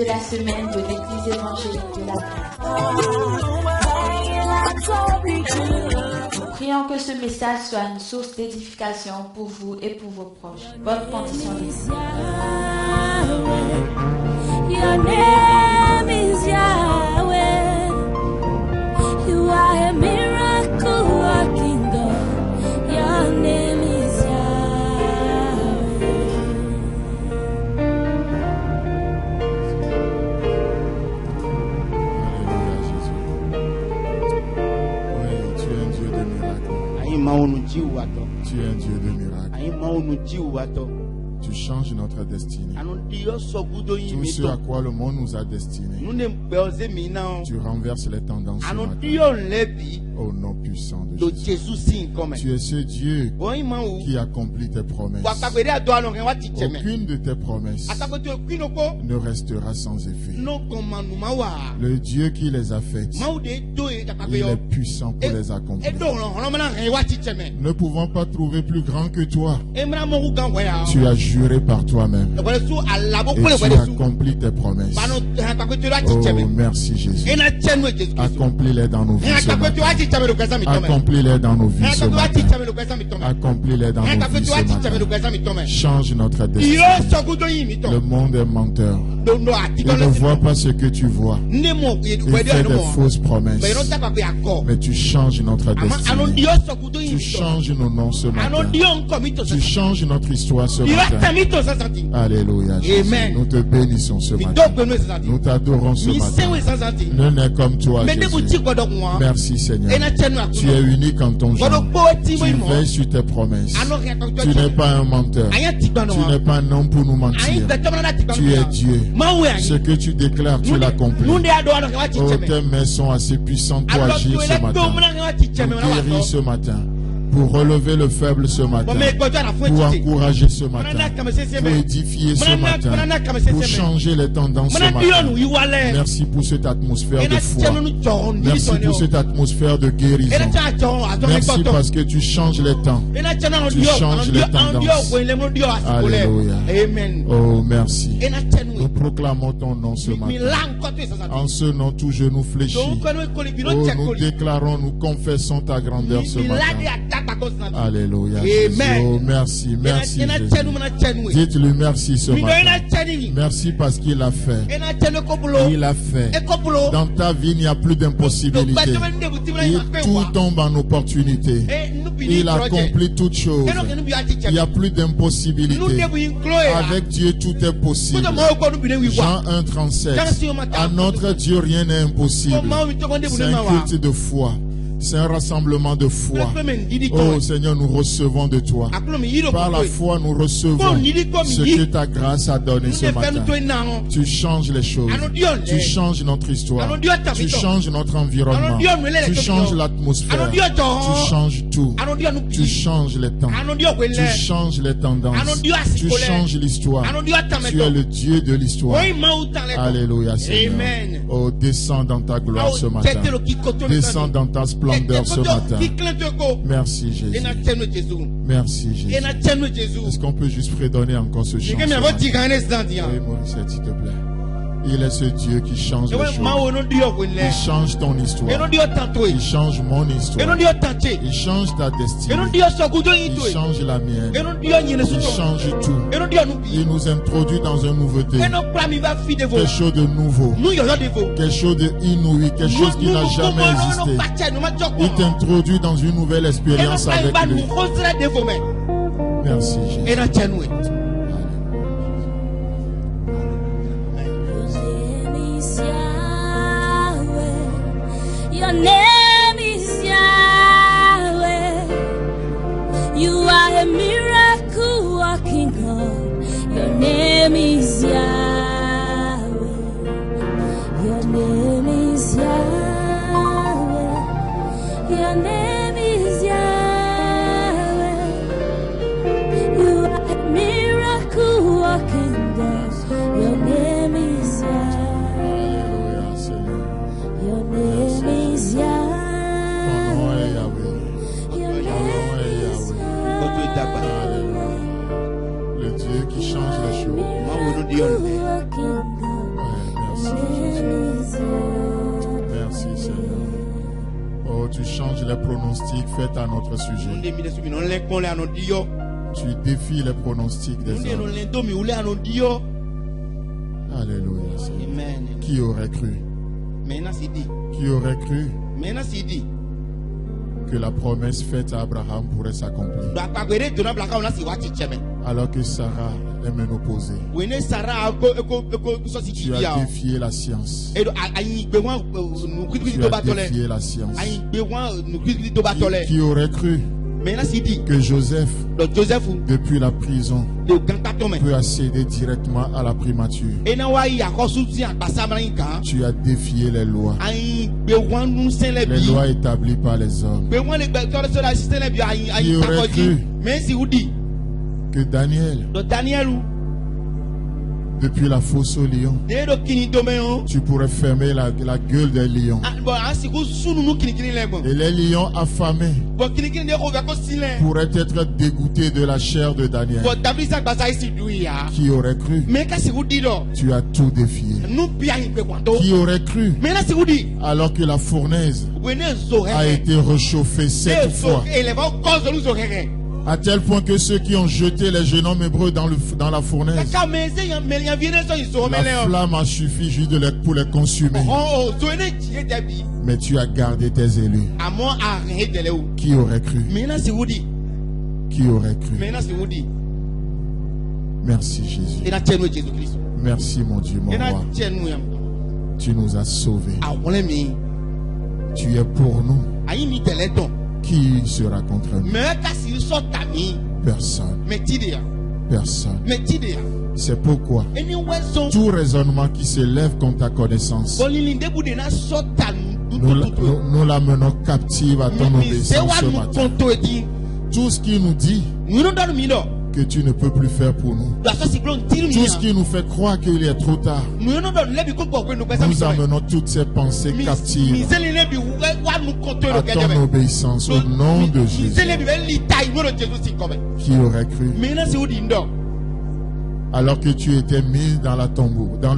de la semaine de l'Église évangélique de la Grâce. Nous prions que ce message soit une source d'édification pour vous et pour vos proches. Bonne condition de vie. Your name is Yahweh. You are a miracle working God. Your name is Yahweh. Alléluia Jésus. Oui, tu es un Dieu de miracles. Tu es un Dieu de miracles. Tu changes notre destinée. Tout ce à quoi le monde nous a destinés. Tu renverses les tendances ce matin. Au nom puissant de Jésus. Tu es ce Dieu qui accomplit tes promesses. Aucune de tes promesses ne restera sans effet. Le Dieu qui les a faites, il est puissant pour les accomplir. Ne pouvons pas trouver plus grand que toi. Tu as juré par toi-même et tu accomplis tes promesses. Oh, merci Jésus. Accomplis-les dans nos vies ce matin. Accomplis-les dans nos vies ce matin. Accomplis-les dans nos vies ce matin. Change notre destin. Le monde est menteur. Il ne voit pas ce que tu vois. Il fait des fausses promesses. Mais tu changes notre destin. Tu changes nos noms ce matin. Tu changes notre histoire ce matin. Alléluia Jésus. Nous te bénissons ce matin. Nous t'adorons ce matin. Nul n'est comme toi Jésus. Merci Seigneur. Tu es unique en ton genre. Tu veilles sur tes promesses. Tu n'es pas un menteur. Tu n'es pas un homme pour nous mentir. Tu es Dieu. Ce que tu déclares, tu l'accomplis. Oh, tes mains sont assez puissantes pour agir ce matin. Pour guérir ce matin. Pour relever le faible ce matin, pour encourager ce matin, pour édifier ce matin, pour changer les tendances ce matin. Merci pour cette atmosphère de foi. Merci pour cette atmosphère de guérison. Merci parce que tu changes les temps. Tu changes les tendances. Alléluia. Oh, merci. Nous proclamons ton nom ce matin. En ce nom, tout genou fléchit. Oh, nous déclarons, nous confessons ta grandeur ce matin. Alléluia. Oh, merci, merci Jésus. Dites-lui merci ce matin. Merci parce qu'il a fait. Il a fait. Dans ta vie, il n'y a plus d'impossibilité. Tout tombe en opportunité. Il accomplit toutes choses. Il n'y a plus d'impossibilité. Avec Dieu, tout est possible. Jean 1,37. À notre Dieu, rien n'est impossible. C'est un culte de foi. C'est un rassemblement de foi. Oh Seigneur, nous recevons de toi. Par la foi, nous recevons ce que ta grâce a donné ce matin. Tu changes les choses. Tu changes notre histoire. Tu changes notre environnement. Tu changes l'atmosphère. Tu changes tout. Tu changes les temps. Tu changes les tendances. Tu changes l'histoire. Tu es le Dieu de l'histoire. Alléluia Seigneur. Oh, descends dans ta gloire ce matin. Descends dans ta splendeur ce matin. Merci Jésus. Merci Jésus. Est-ce qu'on peut juste fredonner encore ce chant? Oui, Maurice, s'il te plaît. Il est ce Dieu qui change les choses. Il change ton histoire. Il change mon histoire. Il change ta destinée. Il change la mienne. Il change tout. Il nous introduit dans un nouveauté. Quelque chose de nouveau. Quelque chose d'inouï. Quelque chose qui n'a jamais existé. Il t'introduit dans une nouvelle expérience avec lui. Merci Jésus. Your name is Yahweh. You are a miracle working God. Your name is Yahweh. Your name is Yahweh. Your name is Yahweh. You are a miracle working God. Your name is Yahweh. Your name is Yahweh. Your name is Le Dieu qui change les choses. tu changes les pronostics faits à notre sujet. Tu défies les pronostics des hommes. Alléluia. Amen. Qui aurait cru? Qui aurait cru que la promesse faite à Abraham pourrait s'accomplir? Alors que Sarah est ménopausée. Tu as défié la science. Tu as défié la science. Qui aurait cru que Joseph, depuis la prison, peut accéder directement à la primature? Tu as défié les lois. Les lois établies par les hommes. Qui aurait cru que Daniel, depuis la fosse au lion, tu pourrais fermer la gueule des lions. Et les lions affamés pourraient être dégoûtés de la chair de Daniel. Qui aurait cru? Tu as tout défié. Qui aurait cru? Alors que la fournaise a été réchauffée 7 fois. À tel point que ceux qui ont jeté les jeunes hommes hébreux dans la fournaise, la flamme a suffi juste pour les consumer. Mais tu as gardé tes élus. Qui aurait cru? Qui aurait cru? Merci Jésus. Merci mon Dieu, mon roi. Tu nous as sauvés. Tu es pour nous. Qui sera contre nous? Personne. Personne. C'est pourquoi tout raisonnement qui s'élève contre ta connaissance, nous l'amenons captive à ton obéissance ce matin. Tout ce qui nous dit que tu ne peux plus faire pour nous, tout ce qui nous fait croire qu'il est trop tard, nous amenons toutes ces pensées captives à ton obéissance au nom de Jésus. Qui aurait cru? Alors que tu étais mis dans la tombe, dans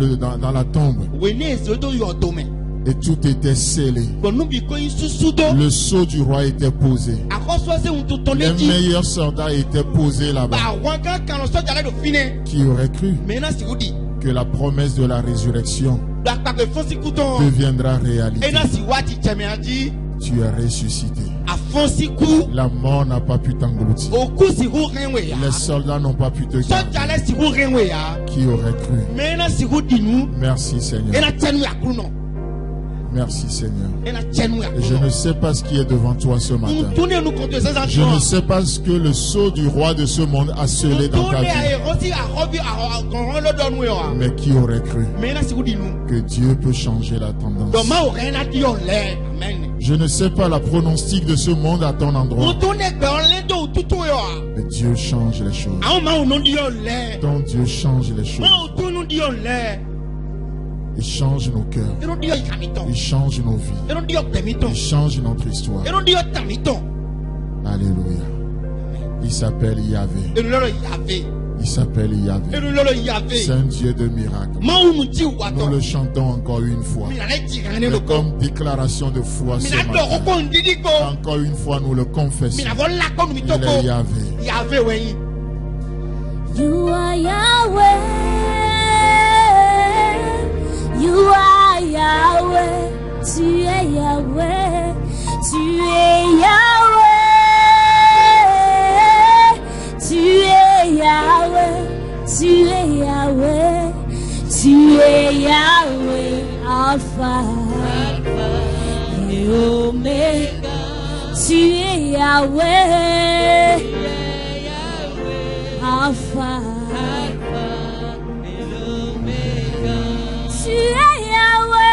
la tombe, et tout était scellé, le sceau du roi était posé, les meilleurs soldats étaient posés là-bas. Qui aurait cru que la promesse de la résurrection deviendra réalité? Tu es ressuscité. La mort n'a pas pu t'engloutir. Les soldats n'ont pas pu te garder. Qui aurait cru? Merci Seigneur. Merci Seigneur. Et je ne sais pas ce qui est devant toi ce matin. Je ne sais pas ce que le sceau du roi de ce monde a scellé dans ta vie. Mais qui aurait cru que Dieu peut changer la tendance? Je ne sais pas la pronostic de ce monde à ton endroit. Mais Dieu change les choses. Ton Dieu change les choses. Il change nos cœurs. Il change nos vies. Il change notre histoire. Alléluia. Il s'appelle Yahvé. Il s'appelle Yahvé. C'est un Dieu de miracles. Nous le chantons encore une fois. Mais comme déclaration de foi ce matin, encore une fois nous le confessons. Il est Yahvé. You are Yahweh. You are Yahweh, tu es Yahweh, tu es Yahweh, tu es Yahweh, tu es Yahweh, tu es Yahweh, Alpha et Omega, tu es Yahweh, Alpha. Tu es Yahweh,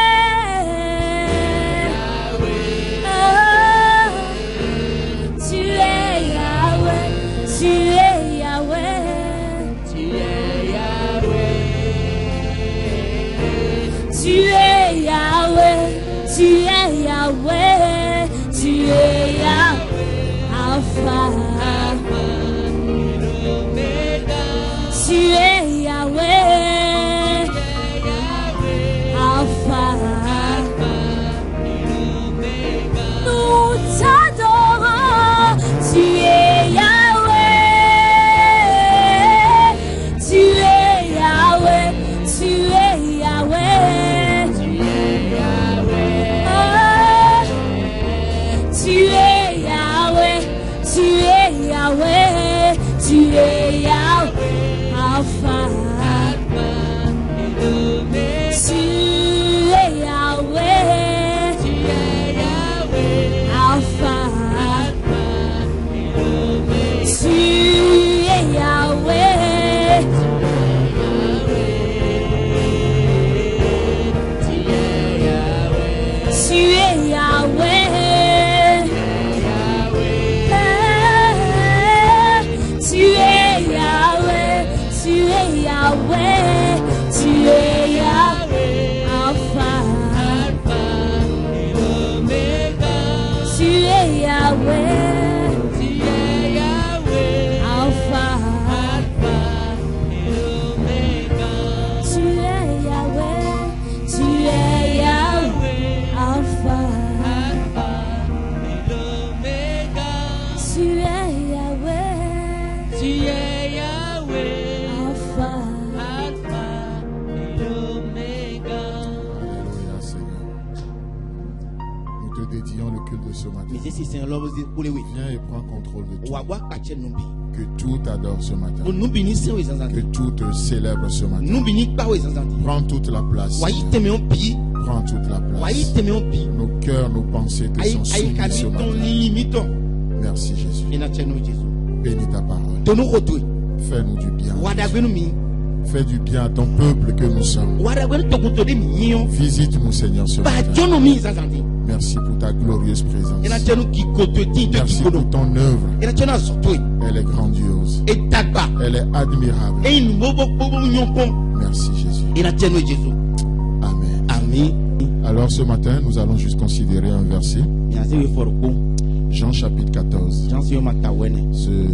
oh, tu es Yahweh, tu es Yahweh, tu es Yahweh, tu es Yahweh, tu es Yahweh, tu es Yahweh, Alpha, Yahweh, tu es Yahweh, Alpha, et l'Oméga. tu es Yahweh, Tu es Yahweh, Alpha, Alpha et l'Oméga. tu es Yahweh, Alpha, Alpha et l'Oméga. tu es Yahweh, Tu es Yahweh, Alpha. Alpha et l'Oméga. Alléluia, Seigneur. Nous te dédions le culte de ce matin. Mais c'est Seigneur l'homme pour les oui. Viens et prends contrôle de tout. Wawa kache numbi. Que tout t'adore ce matin. Nous bini se oui Que zanzanti. tout te célèbre ce matin. Nous bini pa oui zanzanti. Prends toute la place. Wayi teme on pi. Prends toute la Wayi place. teme on pi. Nos cœurs, nos pensées te Aïe sont aïe soumis ce kamiton matin. limiton. Merci Jésus. Ina tchenu Jésus. Bénis ta parole. De nous retrouver. Fais-nous du bien. Wadagwenu mi. Fais du bien à ton peuple que nous sommes. Wadagwenu tokuntode mi yon. Visite-nous, Seigneur, ce Ba matin. jono mi zanzanti. Merci pour ta glorieuse présence. Ina tchenu ki kote ti te Merci ki pour kono. ton œuvre. Ina tchenu azotwe. Elle est grandiose. Et tagba. Elle est admirable. Et nous bobo bobo nyonkon. Merci Jésus. Ina tchenu Jésus. Amen. Amen. Alors ce matin, nous allons juste considérer un verset. Ina se we forko. Jean chapitre 14. Jansi yo matawene.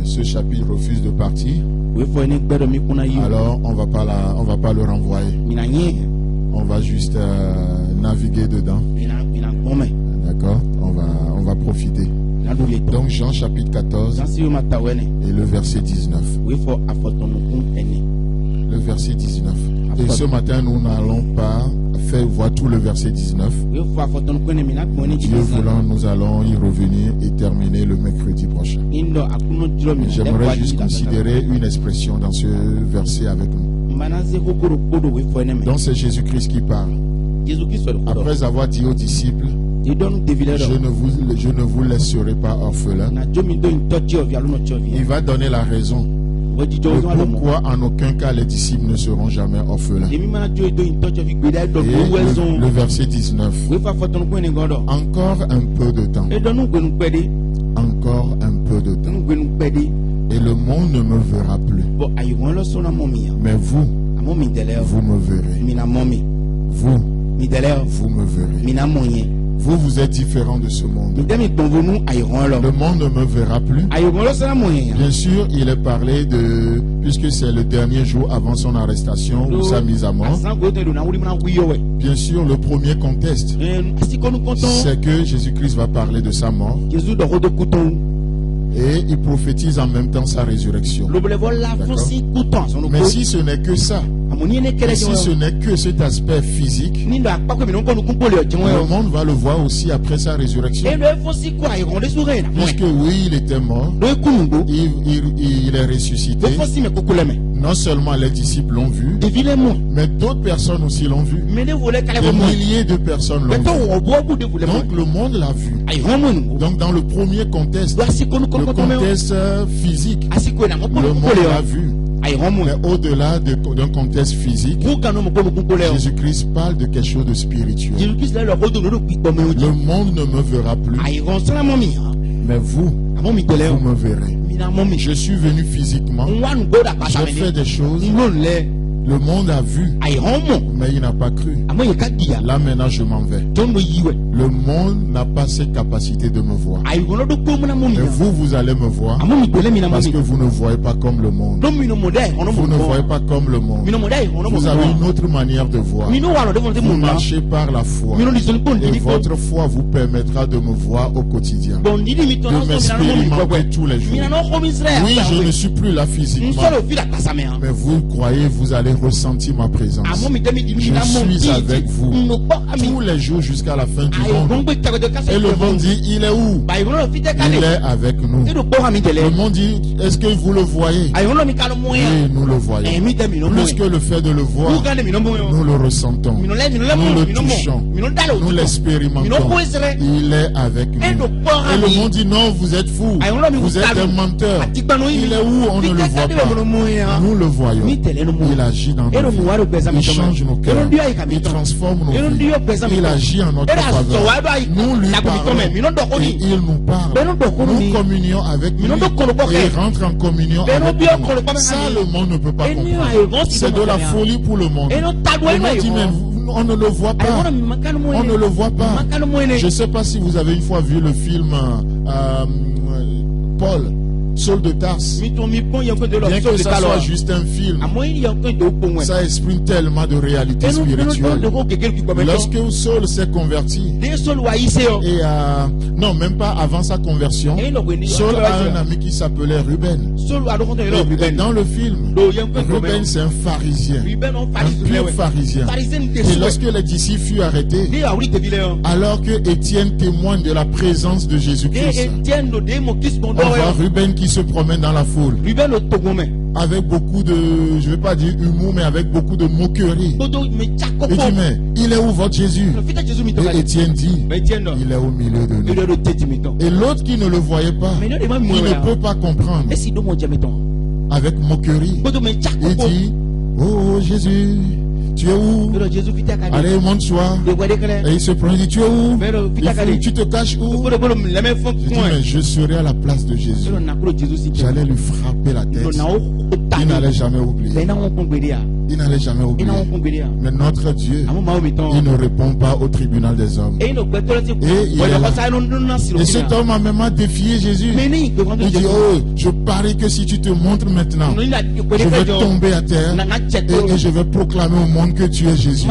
Ce chapitre refuse de partir. We fo ene gbedo mi kuna yo. Alors on va pas le renvoyer. Mina nye. On va juste naviguer dedans. Mina gome. D'accord? On va profiter. Ina do le to. Donc Jean chapitre 14 Jansi yo matawene. et le verset 19. We fo afotono kun ene. Le verset 19. Et ce matin, nous n'allons pas faire voir tout le verset 19. We fo afotono kun ene mina ko ene Dieu voulant, nous allons y revenir et terminer le mercredi prochain. Indo akuno dro mi. J'aimerais juste considérer une expression dans ce verset avec nous. Mana se kokoro kodo we fo ene me. Donc c'est Jésus-Christ qui parle. Jésus Christ le kodo. Après avoir dit aux disciples, Di don devile je do. ne vous laisserai pas orphelins, Na jomi do ntochi of ya luno chovi. il va donner la raison We di de jo zo alo mo. pourquoi en aucun cas les disciples ne seront jamais orphelins. Demi mana jo do ntochi of gbeda do Et go we zon. le verset 19. We fo afotono kun ene godo. Encore un peu de temps. E do nu gbenu pede. Encore un peu de temps. Nu gbenu pede. Et le monde ne me verra plus. Bo ayi won lo so na momi. Mais vous, Amo mi dele o. vous me verrez. Mina momi. Vous, Mi dele o. vous me verrez. Mina monye. Vous êtes différent de ce monde. Mi demi tonvonu ayi won lo. Le monde ne me verra plus. Ayi won lo so na moye. Bien sûr, il est parlé de, puisque c'est le dernier jour avant son arrestation ou sa mise à mort. Asan go te do na wuri mana wiyo we. Bien sûr, le premier contexte, Asikonu konton. c'est que Jésus-Christ va parler de sa mort Jésus do rodo kuton. et il prophétise en même temps sa résurrection. Lo bele vola D'accord. fonsi kuton son Mais ko. si ce n'est que ça, Amoni ene kele et si ce n'est que cet aspect physique, Ni do akpa ko mi no ko nu kumpole o jenwe le o. monde va le voir aussi après sa résurrection. E lo fonsi ko ayi won de sure na. Puisque oui, il était mort, Do kunungo. il est Do ressuscité. fonsi me kokuleme. Non seulement les disciples l'ont vu, Devile mo. mais d'autres personnes aussi l'ont vu. Me de vole kale Des mo. milliers de personnes l'ont Me to vu. wo bo bu de vole mo. Donc le monde l'a vu. Ayi won mo nu. Donc dans le premier contexte, Do asikonu le konton me o. contexte physique, Asiko na mo ko le nu monde kumpole l'a o. vu. Ayi won mo. Mais au-delà d'un contexte physique, Ku kanu mo ko nu kumpole o. Jésus-Christ parle de quelque chose de spirituel. Jésus Christ le rodo no pipo me o. Le monde ne me verra plus, Ayi won so na momi. mais vous, Amo mi dele vous o. me verrez. Mina momi. Je suis venu physiquement, Nwa nu go da pasa j'ai me fait ni. des choses, Ngo le. le monde a vu, Ayi won mo. mais il n'a pas cru. Amo ye ka dia. Là maintenant je m'en vais. Ton no yiwe. Le monde n'a pas cette capacité de me voir. Ayi won do ko mo na momi. Mais vous allez me voir Amo mi dele mina parce momi. que vous ne voyez pas comme le monde. Do mi no mo dai ono mo. Vous ne voyez pas comme le monde. Mi no mo dai ono mo. Vous avez une autre manière de voir. Mi no wa no de mo de Vous mo na. marchez par la foi. Mi no li son ko Et ni ko. votre foi vous permettra de me voir au quotidien. Bon di mi to De na so mi na no mo mi ko m'expérimenter tous les jours. Mi na no ko mi Israel. Oui, je ne suis plus là physiquement. Nsolo fi la pasa me. Mais vous croyez, vous allez ressentir ma présence. Amo mi demi di mi Je na mo. suis avec vous No ko ami. tous les jours jusqu'à la fin du Ayi monde. won gbe tago de kase. Et le monde dit, il est où? Ba won lo fi te Il kale. est avec nous. E do bo ami dele. Le monde dit, est-ce que vous le voyez? Ayi won lo mi ka lo mo ya. Oui, nous le E voyons. mi de mi no mo. Plus que le fait de le Ku voir, ka de mi no mo. nous le ressentons. Mi no le Nous mo. le Mi no mo. touchons. Mi no dalo. Nous Mi no l'expérimentons. ko Israel. Il est avec E do nous. bo Et le ami. monde dit, non, vous êtes fous. Ayi won lo mi Vous êtes un menteur. Ati gba no yi. Il est où? On ne le voit pas. Nous le voyons. Mi tele no mo. Il agit. agit dans nos vies. Il change nos cœurs. Il transforme nos vies. Il agit en notre faveur. Nous lui parlons et il nous parle. Nous communions avec lui et il rentre en communion avec nous. Ça, le monde ne peut pas comprendre. C'est de la folie pour le monde. Le monde dit, mais on ne le voit pas. On ne le voit pas. Je ne sais pas si vous avez une fois vu le film Paul, Saul de Tarse. Bien que ça soit juste un film, ça exprime tellement de réalité spirituelle. Lorsque Saul s'est converti, et non, même pas avant sa conversion, Saul a un ami qui s'appelait Ruben. Et dans le film, Ruben c'est un pharisien, un pur pharisien. Et lorsque les disciples furent arrêtés, alors que Étienne témoigne de la présence de Jésus-Christ, on voit Ruben qui se promène dans la foule avec beaucoup de, je ne vais pas dire humour, mais avec beaucoup de moquerie. Il dit, mais il est où votre Jésus? Et Étienne dit, il est au milieu de nous. Et l'autre qui ne le voyait pas, il ne peut pas comprendre. Avec moquerie, il dit, oh Jésus, tu es où? Allez, monte-toi. Et il se prend, il dit, tu es où? Tu te caches où? Je dis, mais je serai à la place de Jésus. J'allais lui frapper la tête. Il n'allait jamais oublier. Il n'allait jamais oublier. Mais notre Dieu, il ne répond pas au tribunal des hommes. Et il est là. Et cet homme a même défié Jésus. Il dit, oh, je parie que si tu te montres maintenant, je vais tomber à terre et je vais proclamer au monde que tu es Jésus.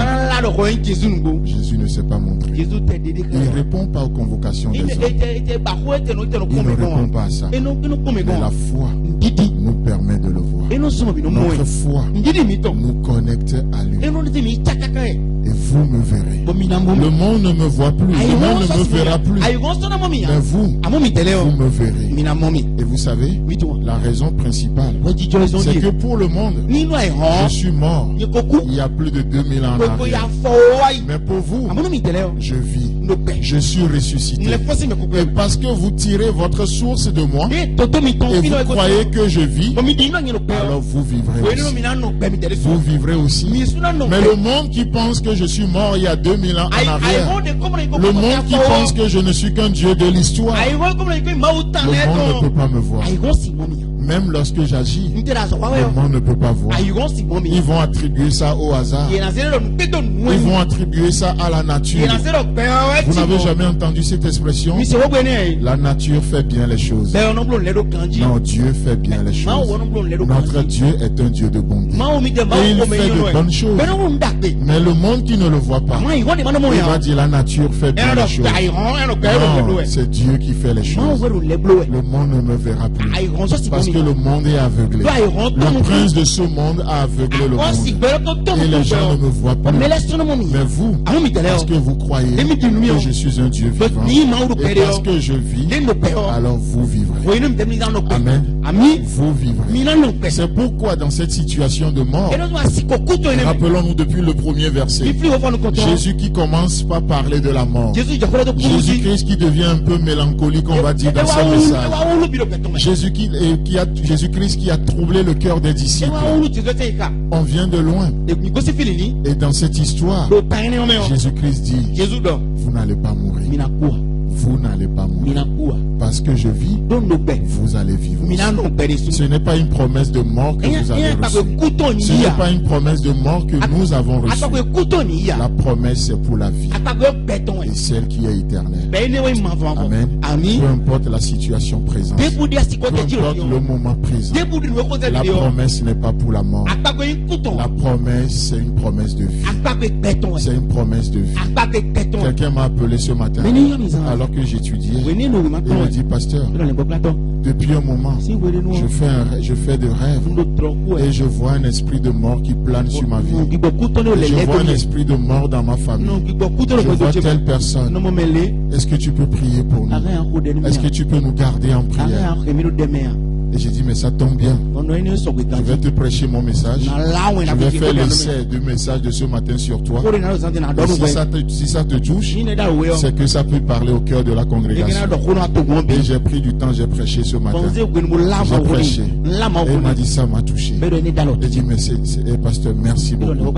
Jésus ne s'est pas montré. Il ne répond pas aux convocations des hommes. Il ne répond pas à ça. Mais la foi nous permet de le voir. Notre foi nous connecte à lui. Et vous me verrez. Le monde ne me voit plus. Le monde ne me verra plus. Mais vous me verrez. Et vous savez, la raison principale, c'est que pour le monde, je suis mort il y a plus de 2000 ans en arrière. Mais pour vous, je vis. Je suis ressuscité. Et parce que vous tirez votre source de moi et vous croyez que je vis, alors vous vivrez aussi. Vous vivrez aussi. Mais le monde qui pense que je suis mort il y a 2000 ans en arrière, le monde qui pense que je ne suis qu'un Dieu de l'histoire, le monde ne peut pas me voir. Même lorsque j'agis, le monde ne peut pas voir. Ils vont attribuer ça au hasard. Ils vont attribuer ça à la nature. Vous n'avez jamais entendu cette expression? La nature fait bien les choses. Non, Dieu fait bien les choses. Notre Dieu est un Dieu de bonté. Et il fait de bonnes choses. Mais le monde qui ne le voit pas, il va dire la nature fait bien les choses. Non, c'est Dieu qui fait les choses. Le monde ne me verra plus. Parce que le monde est aveuglé. Le prince de ce monde a aveuglé le monde. Et les gens ne me voient plus. Mais vous, parce que vous croyez que je suis un Dieu vivant, et parce que je vis, alors vous vivrez. Amen. Vous vivrez. C'est pourquoi dans cette situation de mort, rappelons-nous depuis le premier verset, Jésus qui commence par parler de la mort. Jésus-Christ qui devient un peu mélancolique, on va dire, dans ce message. Jésus-Christ qui a troublé le cœur des disciples. On vient de loin. Et dans cette histoire, Jésus-Christ dit, vous n'allez pas mourir. Vous n'allez pas mourir. Parce que je vis, vous allez vivre. Ce n'est pas une promesse de mort que vous avez reçue. Ce n'est pas une promesse de mort que nous avons reçue. La promesse c'est pour la vie. Et celle qui est éternelle. Amen. Peu importe la situation présente. Peu importe le moment présent. La promesse n'est pas pour la mort. La promesse c'est une promesse de vie. C'est une promesse de vie. Quelqu'un m'a appelé ce matin alors que j'étudiais. Il me dit, pasteur, depuis un moment, je fais des rêves et je vois un esprit de mort qui plane sur ma vie. Je vois un esprit de mort dans ma famille. Je vois telle personne. Est-ce que tu peux prier pour nous? Est-ce que tu peux nous garder en prière? Et j'ai dit, mais ça tombe bien. Je vais te prêcher mon message. Je vais faire l'essai du message de ce matin sur toi. Et si ça te touche, c'est que ça peut parler au cœur de la congrégation. Et j'ai pris du temps, j'ai prêché ce matin. J'ai prêché. Et il m'a dit, ça m'a touché. J'ai dit, mais pasteur, merci beaucoup.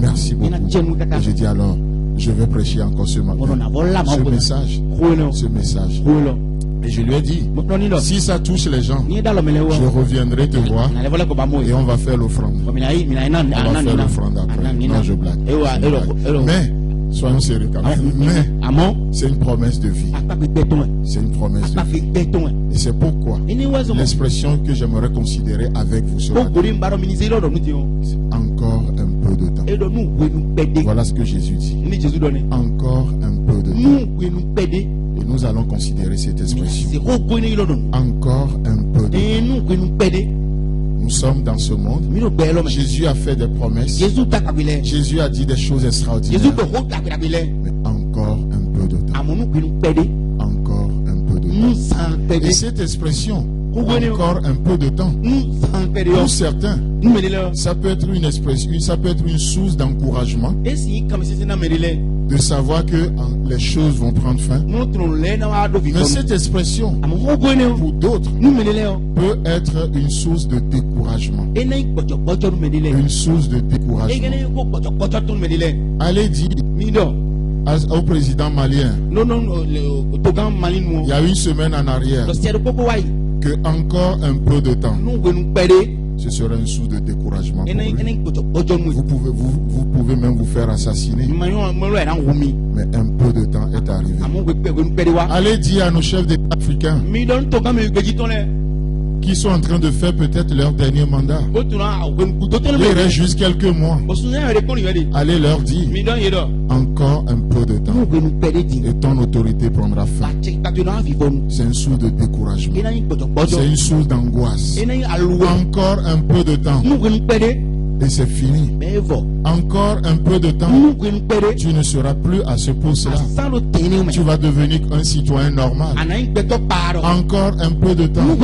Merci beaucoup. Et j'ai dit, alors, je vais prêcher encore ce matin. Ce message. Et je lui ai dit, si ça touche les gens, je reviendrai te voir et on va faire l'offrande. On va faire l'offrande après. Non, je blague. Mais, soyons sérieux quand même. Mais, c'est une promesse de vie. C'est une promesse de vie. Et c'est pourquoi l'expression que j'aimerais considérer avec vous ce matin, c'est encore un peu de temps. Voilà ce que Jésus dit. Encore un peu de temps. Et nous allons considérer cette expression. Encore un peu de temps. Nous sommes dans ce monde. Jésus a fait des promesses. Jésus a dit des choses extraordinaires. Mais encore un peu de temps. Encore un peu de temps. Et cette expression, encore un peu de temps, pour certains, ça peut être une expression, ça peut être une source d'encouragement, de savoir que les choses vont prendre fin. Mais cette expression, pour d'autres, peut être une source de découragement. Une source de découragement. Allez dire au président malien, il y a une semaine en arrière, que encore un peu de temps, ce sera une source de découragement pour lui. Vous pouvez même vous faire assassiner. Mais un peu de temps est arrivé. Allez dire à nos chefs d'État africains qui sont en train de faire peut-être leur dernier mandat. Il reste juste quelques mois. Allez leur dire encore un peu de temps et ton autorité prendra fin. C'est une source de découragement. C'est une source d'angoisse. Encore un peu de temps et c'est fini. Encore un peu de temps, tu ne seras plus à ce poste-là. Tu vas devenir un citoyen normal. Encore un peu de temps.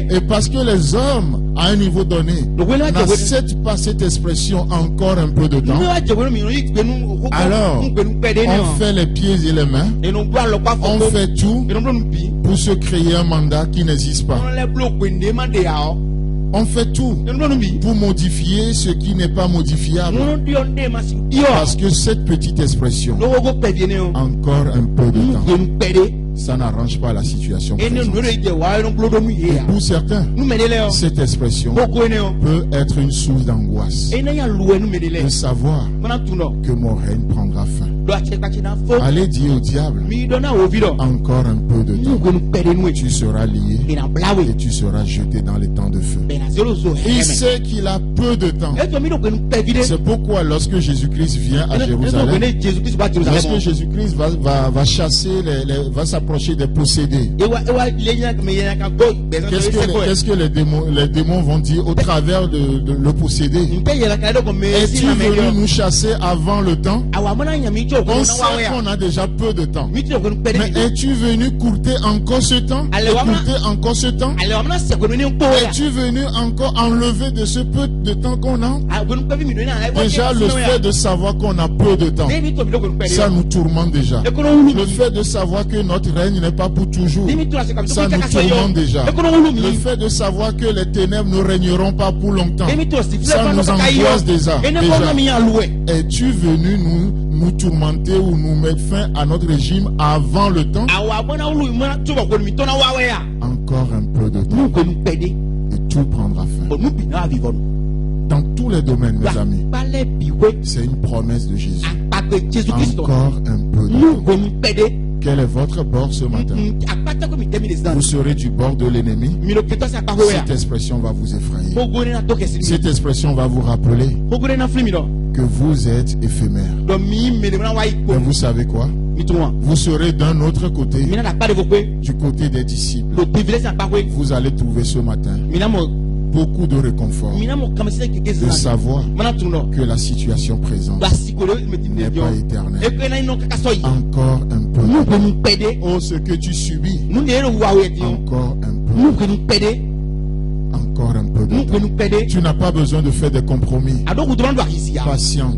Et parce que les hommes, à un niveau donné, n'acceptent pas cette expression encore un peu de temps, alors on fait les pieds et les mains, on fait tout pour se créer un mandat qui n'existe pas. On fait tout pour modifier ce qui n'est pas modifiable. Parce que cette petite expression, encore un peu de temps, ça n'arrange pas la situation présente. Et pour certains, cette expression peut être une source d'angoisse. De savoir que mon règne prendra fin. Allez dire au diable, encore un peu de temps, tu seras lié et tu seras jeté dans les temps de feu. Il sait qu'il a peu de temps. C'est pourquoi lorsque Jésus-Christ vient à Jérusalem, lorsque Jésus-Christ va chasser, va s'approcher des possédés, qu'est-ce que les démons vont dire au travers de le possédé? Es-tu venu nous chasser avant le temps? On sait qu'on a déjà peu de temps. Mais es-tu venu courter encore ce temps? Courter encore ce temps? Es-tu venu encore enlever de ce peu de temps qu'on a? Déjà le fait de savoir qu'on a peu de temps, ça nous tourmente déjà. Le fait de savoir que notre règne n'est pas pour toujours, ça nous tourmente déjà. Le fait de savoir que les ténèbres ne régneront pas pour longtemps, ça nous angoisse déjà. Es-tu venu nous tourmenter ou nous mettre fin à notre régime avant le temps? Encore un peu de temps et tout prendra fin. Dans tous les domaines, mes amis, c'est une promesse de Jésus. Encore un peu de temps. Quel est votre bord ce matin? Vous serez du bord de l'ennemi. Cette expression va vous effrayer. Cette expression va vous rappeler que vous êtes éphémère. Mais vous savez quoi? Vous serez d'un autre côté, du côté des disciples. Vous allez trouver ce matin beaucoup de réconfort, de savoir que la situation présente n'est pas éternelle. Encore un peu. Oh, ce que tu subis, encore un peu. Encore un peu de Nous temps. pouvons nous paider. Tu n'as pas besoin de faire des compromis. Alors, vous devons ici. Patience.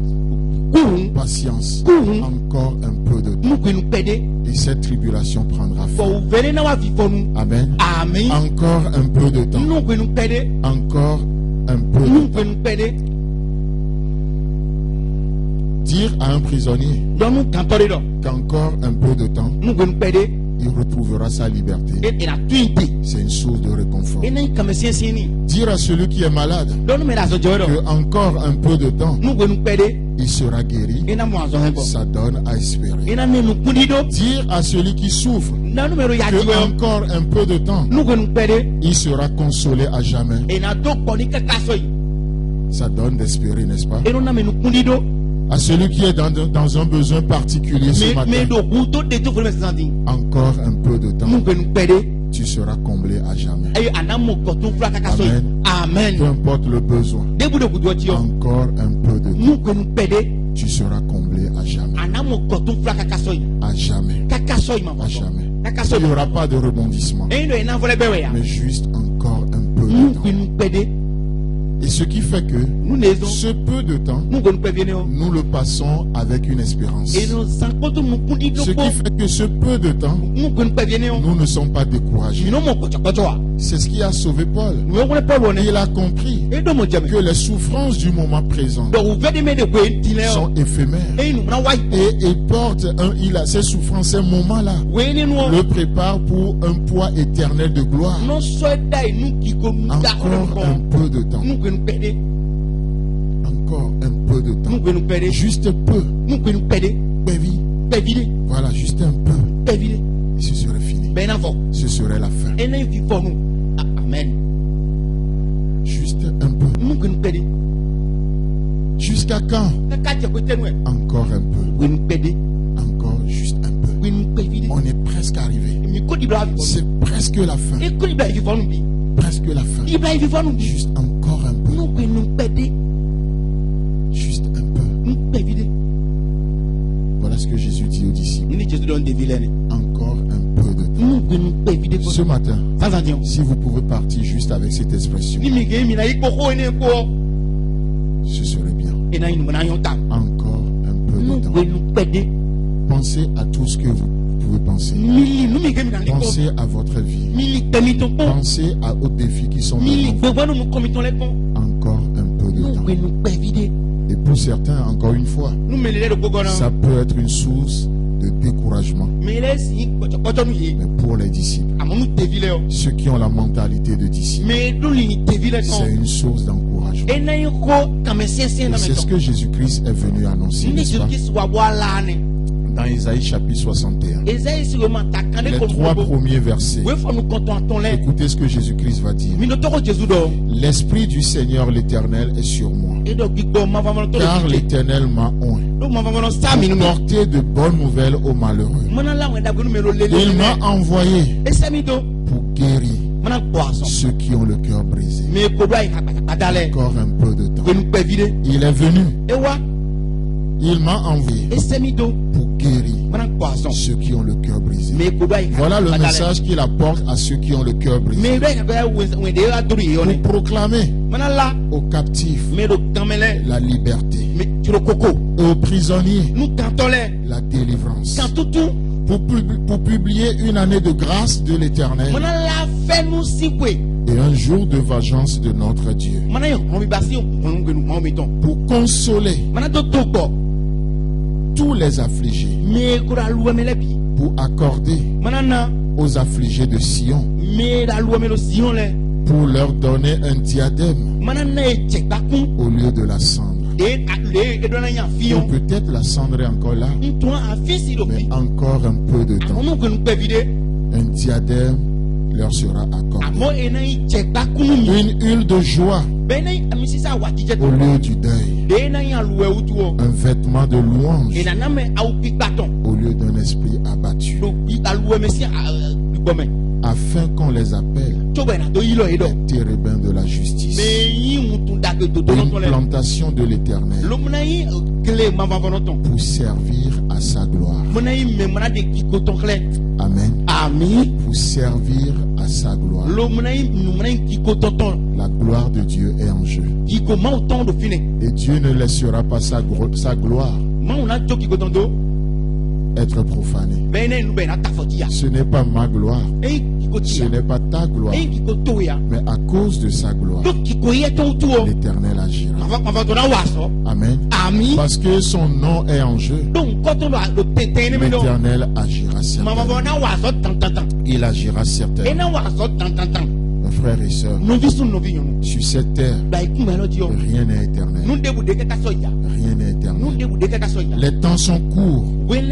Nous Patience. Mhm. Encore un peu de temps. pouvons nous paider. Et cette tribulation prendra fin. Pour venir dans la vie pour nous. Amen. Amen. Encore un peu de temps. Nous pouvons nous paider. Encore un peu de Nous temps. pouvons nous paider. Dire à un prisonnier Donc, nous cantons les dents. qu'encore un peu de temps, Nous pouvons nous paider. il retrouvera sa liberté. Et la tuité. C'est une source de réconfort. Et nous, comme c'est signé. Dire à celui qui est malade Donc, nous mettons la que encore un peu de temps, nous pouvons nous paider. il sera guéri. Et nous avons Ça donne à espérer. et nous pouvons nous Dire à celui qui souffre que encore un peu de temps, nous pouvons nous paider. il sera consolé à jamais. Et nous avons Ça donne d'espérer, n'est-ce pas? et nous avons À celui qui est dans un besoin particulier ce matin, encore un peu de temps, nous pouvons nous paider. tu seras comblé à jamais. Amen. Amen. Peu importe le besoin, encore un peu de temps, Nous pouvons nous paider. tu seras comblé à jamais. À jamais. À jamais. Il n'y aura pas de rebondissement, mais juste encore un peu Nous de temps. pouvons nous paider. Et ce qui fait que Nous naissons. ce peu de temps, Nous pouvons nous paider. nous le passons avec une espérance. Et nous savons que nous pouvons Ce qui fait que ce peu de temps, nous pouvons nous paider. nous ne sommes pas découragés. C'est ce qui a sauvé Paul. Il a compris que les souffrances du moment présent sont éphémères. Et il porte ces souffrances, ces moments-là, le prépare pour un poids éternel de gloire. Encore un peu de temps. Nous pouvons nous paider. Encore un peu de temps. Nous pouvons nous paider. Juste peu. Nous pouvons nous paider. Pévi. Paider. Voilà, juste un peu. Paider. Et ce serait fini. Ben avant. Ce serait la fin. Et nous vivons nous. Amen. Juste un peu. Nous pouvons nous paider. Jusqu'à quand? Encore un peu. Nous pouvons nous paider. Encore juste un peu. Nous pouvons nous paider. On est presque arrivé. C'est presque la fin. Presque la fin. Juste encore un peu. Nous pouvons nous paider. Juste un peu. Nous paider. Voilà ce que Jésus dit aux disciples. Encore un peu de temps. Nous pouvons nous paider. Ce matin, si vous pouvez partir juste avec cette expression, ce serait bien. Encore un peu Nous de temps. pouvons nous paider. Pensez à tout ce que vous pouvez penser. Pensez à votre vie. Pensez aux défis qui sont devant vous. Encore un peu de Nous temps. pouvons nous paider. Et pour certains, encore une fois, ça peut être une source de découragement. Mais pour les disciples, ceux qui ont la mentalité de disciples, c'est une source d'encouragement. Et c'est ce que Jésus-Christ est venu annoncer, n'est-ce pas? Dans Isaïe chapitre 61, les 3 premiers versets. Écoutez ce que Jésus-Christ va dire. L'Esprit du Seigneur l'Éternel est sur moi, car l'Éternel m'a oint pour porter de bonnes nouvelles aux malheureux. Il m'a envoyé pour guérir ceux qui ont le cœur brisé. Encore un peu de temps. Il est venu. Il m'a envoyé pour guérir ceux qui ont le cœur brisé. Voilà le message qu'il apporte à ceux qui ont le cœur brisé. Pour proclamer aux captifs la liberté, aux prisonniers la délivrance, pour publier une année de grâce de l'Éternel et un jour de vengeance de notre Dieu, pour consoler tous les affligés, pour accorder aux affligés de Sion, pour leur donner un diadème au lieu de la cendre. Ou peut-être la cendre est encore là, mais encore un peu de temps. Un diadème leur sera accordé. Une huile de joie au lieu du deuil. Un vêtement de louange au lieu d'un esprit abattu. Afin qu'on les appelle les térébins de la justice. une plantation de l'Éternel pour servir à sa gloire. Amen. Pour servir à sa gloire. La gloire de Dieu est en jeu. Et Dieu ne laissera pas sa gloire être profanée. Ce n'est pas ma gloire. Ce n'est pas ta gloire. Mais à cause de sa gloire, l'Éternel agira. Amen. Parce que son nom est en jeu, l'Éternel agira certainement. Il agira certainement. Mes frères et sœurs, sur cette terre, rien n'est éternel. Rien n'est éternel. Les temps sont courts et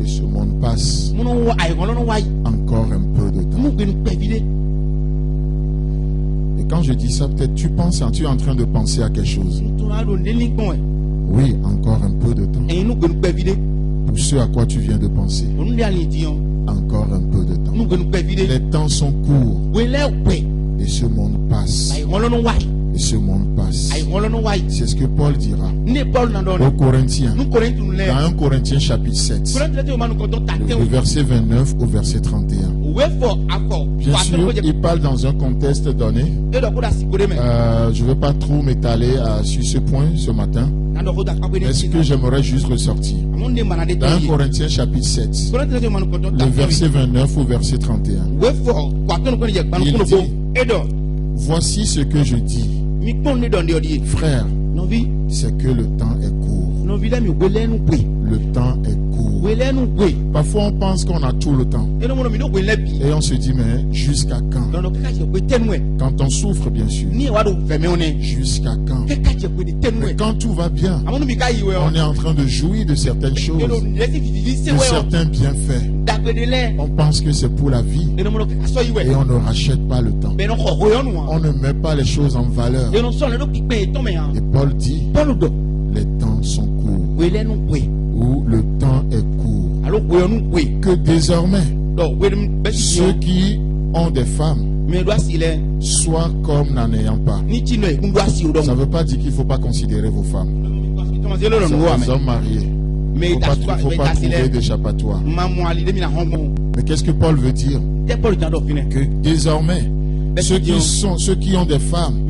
ce monde passe. Encore un peu de temps. Et quand je dis ça, peut-être tu es en train de penser à quelque chose. Oui, encore un peu de temps. Pour ce à quoi tu viens de penser. Encore un peu de temps. Les temps sont courts et ce monde passe. Et ce monde passe. C'est ce que Paul dira aux Corinthiens. Dans 1 Corinthiens chapitre 7. Le verset 29 au verset 31. Bien sûr, il parle dans un contexte donné. Je ne vais pas trop m'étaler sur ce point ce matin. Mais ce que j'aimerais juste ressortir. Dans 1 Corinthiens chapitre 7. Le verset 29 au verset 31. Il dit: voici ce que je dis. Frère, c'est que le temps est court. Le temps est court. Parfois on pense qu'on a tout le temps. Et on se dit, mais jusqu'à quand? Quand on souffre, bien sûr. Jusqu'à quand? Mais quand tout va bien, on est en train de jouir de certaines choses, de certains bienfaits. On pense que c'est pour la vie. Et on ne rachète pas le temps. On ne met pas les choses en valeur. Et Paul dit, les temps sont courts. Ou le temps est court. Que désormais, ceux qui ont des femmes soient comme n'en ayant pas. Ça ne veut pas dire qu'il ne faut pas considérer vos femmes. C'est les hommes mariés. Il ne faut pas trouver d'échappatoire. Mais qu'est-ce que Paul veut dire? Que désormais, ceux qui ont des femmes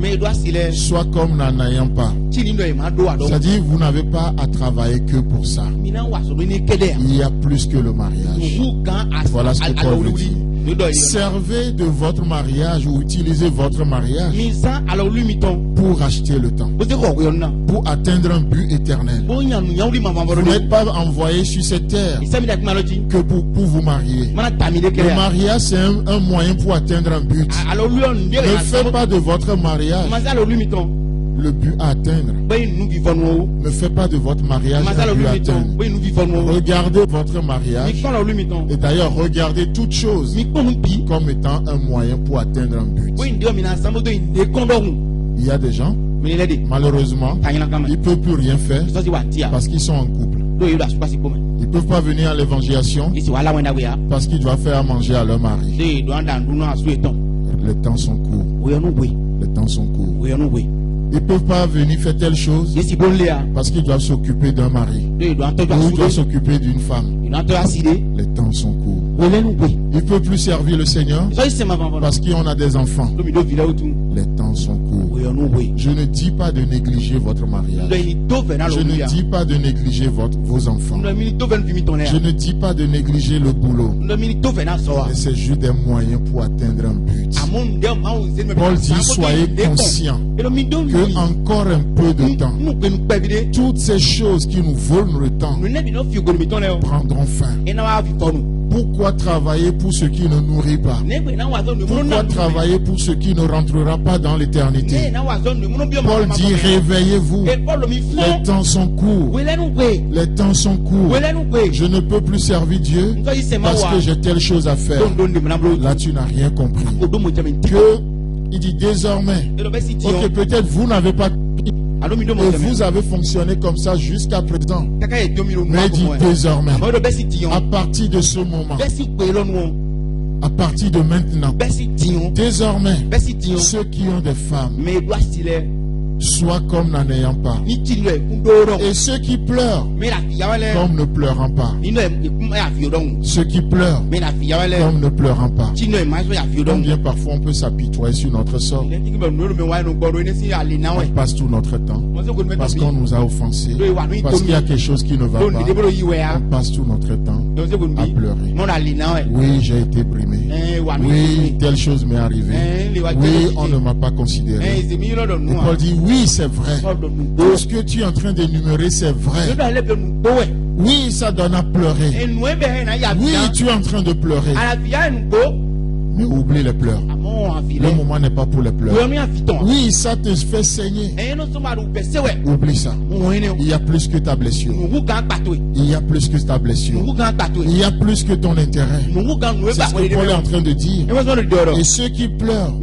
soient comme n'en ayant pas. C'est-à-dire, vous n'avez pas à travailler que pour ça. Il y a plus que le mariage. Voilà ce que Paul veut dire. Servez de votre mariage ou utilisez votre mariage pour acheter le temps, pour atteindre un but éternel. Vous n'êtes pas envoyé sur cette terre que pour vous marier. Le mariage, c'est un moyen pour atteindre un but. Ne faites pas de votre mariage le but à atteindre. Ne faites pas de votre mariage un but à atteindre. Regardez votre mariage. Et d'ailleurs, regardez toute chose comme étant un moyen pour atteindre un but. Il y a des gens, malheureusement, ils ne peuvent plus rien faire parce qu'ils sont en couple. Ils ne peuvent pas venir à l'évangélisation parce qu'ils doivent faire à manger à leur mari. Les temps sont courts. Les temps sont courts. Ils ne peuvent pas venir faire telle chose parce qu'ils doivent s'occuper d'un mari ou ils doivent s'occuper d'une femme. Les temps sont courts. Ils ne peuvent plus servir le Seigneur parce qu'on a des enfants. Les temps sont courts. Je ne dis pas de négliger votre mariage. Je ne dis pas de négliger vos enfants. Je ne dis pas de négliger le boulot. Mais c'est juste des moyens pour atteindre un but. Paul dit, soyez conscients que encore un peu de temps, toutes ces choses qui nous volent le temps prendront fin. Pourquoi travailler pour ce qui ne nourrit pas? Pourquoi travailler pour ce qui ne rentrera pas dans l'éternité? Paul dit, réveillez-vous. Les temps sont courts. Les temps sont courts. Je ne peux plus servir Dieu parce que j'ai telle chose à faire. Là, tu n'as rien compris. Il dit désormais, ok, peut-être vous n'avez pas et vous avez fonctionné comme ça jusqu'à présent. Mais il dit désormais, à partir de ce moment, à partir de maintenant, désormais, ceux qui ont des femmes soient comme n'en ayant pas. Et ceux qui pleurent, comme ne pleurant pas. Ceux qui pleurent, comme ne pleurant pas. Combien parfois on peut s'apitoyer sur notre sort. On passe tout notre temps parce qu'on nous a offensés, parce qu'il y a quelque chose qui ne va pas. On passe tout notre temps à pleurer. Oui, j'ai été brimé. Oui, telle chose m'est arrivée. Oui, on ne m'a pas considéré. Et Paul dit, oui, c'est vrai. Tout ce que tu es en train d'énumérer, c'est vrai. Oui, ça donne à pleurer. Oui, tu es en train de pleurer. Mais oublie les pleurs. Le moment n'est pas pour les pleurs. Oui, ça te fait saigner. Oublie ça. Il y a plus que ta blessure. Il y a plus que ta blessure. Il y a plus que ton intérêt. C'est ce que Paul est en train de dire. Et ceux qui pleurent,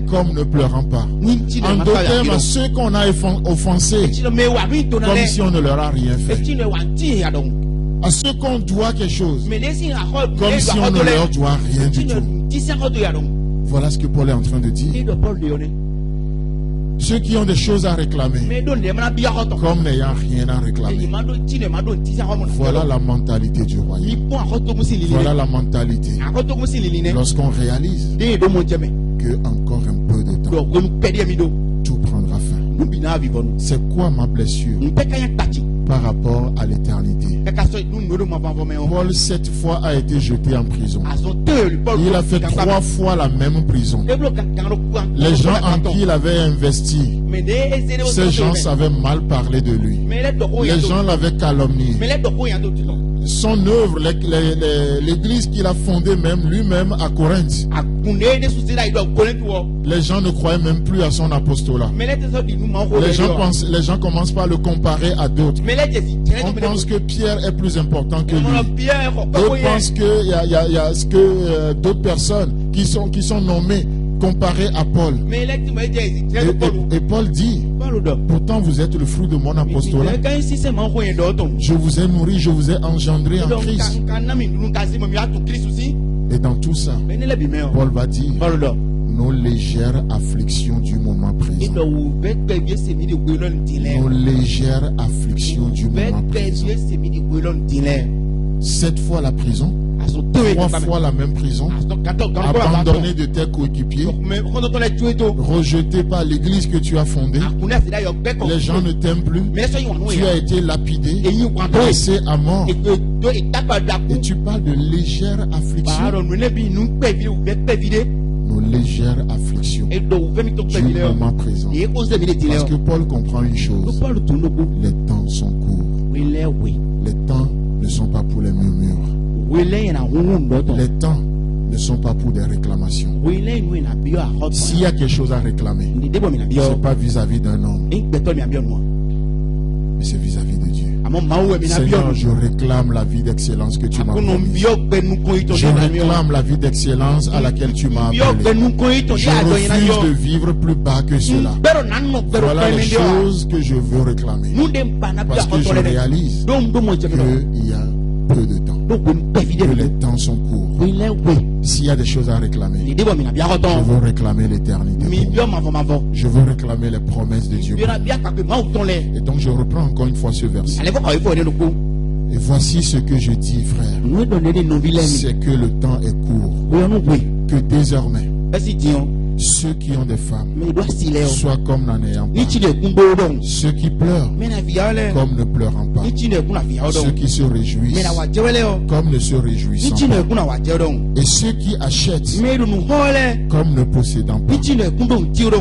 comme ne pleurant pas. En d'autres termes, à ceux qu'on a offensés, comme si on ne leur a rien fait. À ceux qu'on doit quelque chose, comme si on ne leur doit rien du tout. Voilà ce que Paul est en train de dire. Ceux qui ont des choses à réclamer, comme n'ayant rien à réclamer. Voilà la mentalité du royaume. Voilà la mentalité. Lorsqu'on réalise que encore un peu de temps, tout prendra fin. C'est quoi ma blessure par rapport à l'éternité? Paul 7 fois a été jeté en prison. Il a fait 3 fois la même prison. Les gens en qui il avait investi, ces gens savaient mal parler de lui. Les gens l'avaient calomnié. Son œuvre, l'église qu'il a fondée même lui-même à Corinthe, les gens ne croyaient même plus à son apostolat. Les gens commencent par le comparer à d'autres. On pense que Pierre est plus important que lui. D'autres pensent qu'il y a d'autres personnes qui sont nommées comparées à Paul. Et Paul dit, pourtant vous êtes le fruit de mon apostolat. Je vous ai nourri, je vous ai engendré en Christ. Et dans tout ça, Paul va dire, nos légères afflictions du moment présent. Nos légères afflictions du moment présent. 7 fois la prison. 3 fois la même prison, abandonné de tes coéquipiers, rejeté par l'église que tu as fondée. Les gens ne t'aiment plus. Tu as été lapidé, blessé à mort. Et tu parles de légères afflictions. Nos légères afflictions du moment présent. Parce que Paul comprend une chose. Les temps sont courts. Les temps ne sont pas pour les murmures. Les temps ne sont pas pour des réclamations. S'il y a quelque chose à réclamer, ce n'est pas vis-à-vis d'un homme, mais c'est vis-à-vis de Dieu. Seigneur, je réclame la vie d'excellence que tu m'as promise. Je réclame la vie d'excellence à laquelle tu m'as appelé. Je refuse de vivre plus bas que cela. Voilà les choses que je veux réclamer. Parce que je réalise qu'il y a peu de temps. Que les temps sont courts. S'il y a des choses à réclamer, je veux réclamer l'éternité. Je veux réclamer les promesses de Dieu. Et donc je reprends encore une fois ce verset. Et voici ce que je dis, frère. C'est que le temps est court. Que désormais, ceux qui ont des femmes soient comme n'en ayant pas. Ceux qui pleurent comme ne pleurant pas. Ceux qui se réjouissent comme ne se réjouissant pas. Et ceux qui achètent comme ne possédant pas.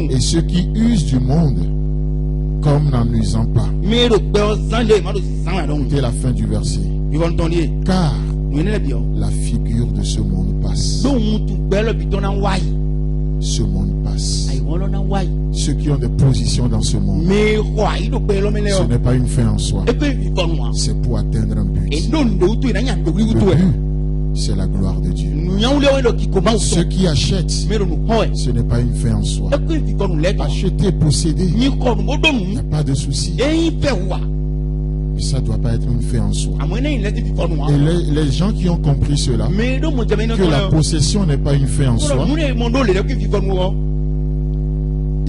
Et ceux qui usent du monde comme n'en usant pas. Écoutez la fin du verset. Car la figure de ce monde passe. Ce monde passe. Ceux qui ont des positions dans ce monde, ce n'est pas une fin en soi. C'est pour atteindre un but. Le but, c'est la gloire de Dieu. Ceux qui achètent, ce n'est pas une fin en soi. Acheter, posséder, il n'y a pas de souci. Ça ne doit pas être une fin en soi. Et les gens qui ont compris cela, que la possession n'est pas une fin en soi,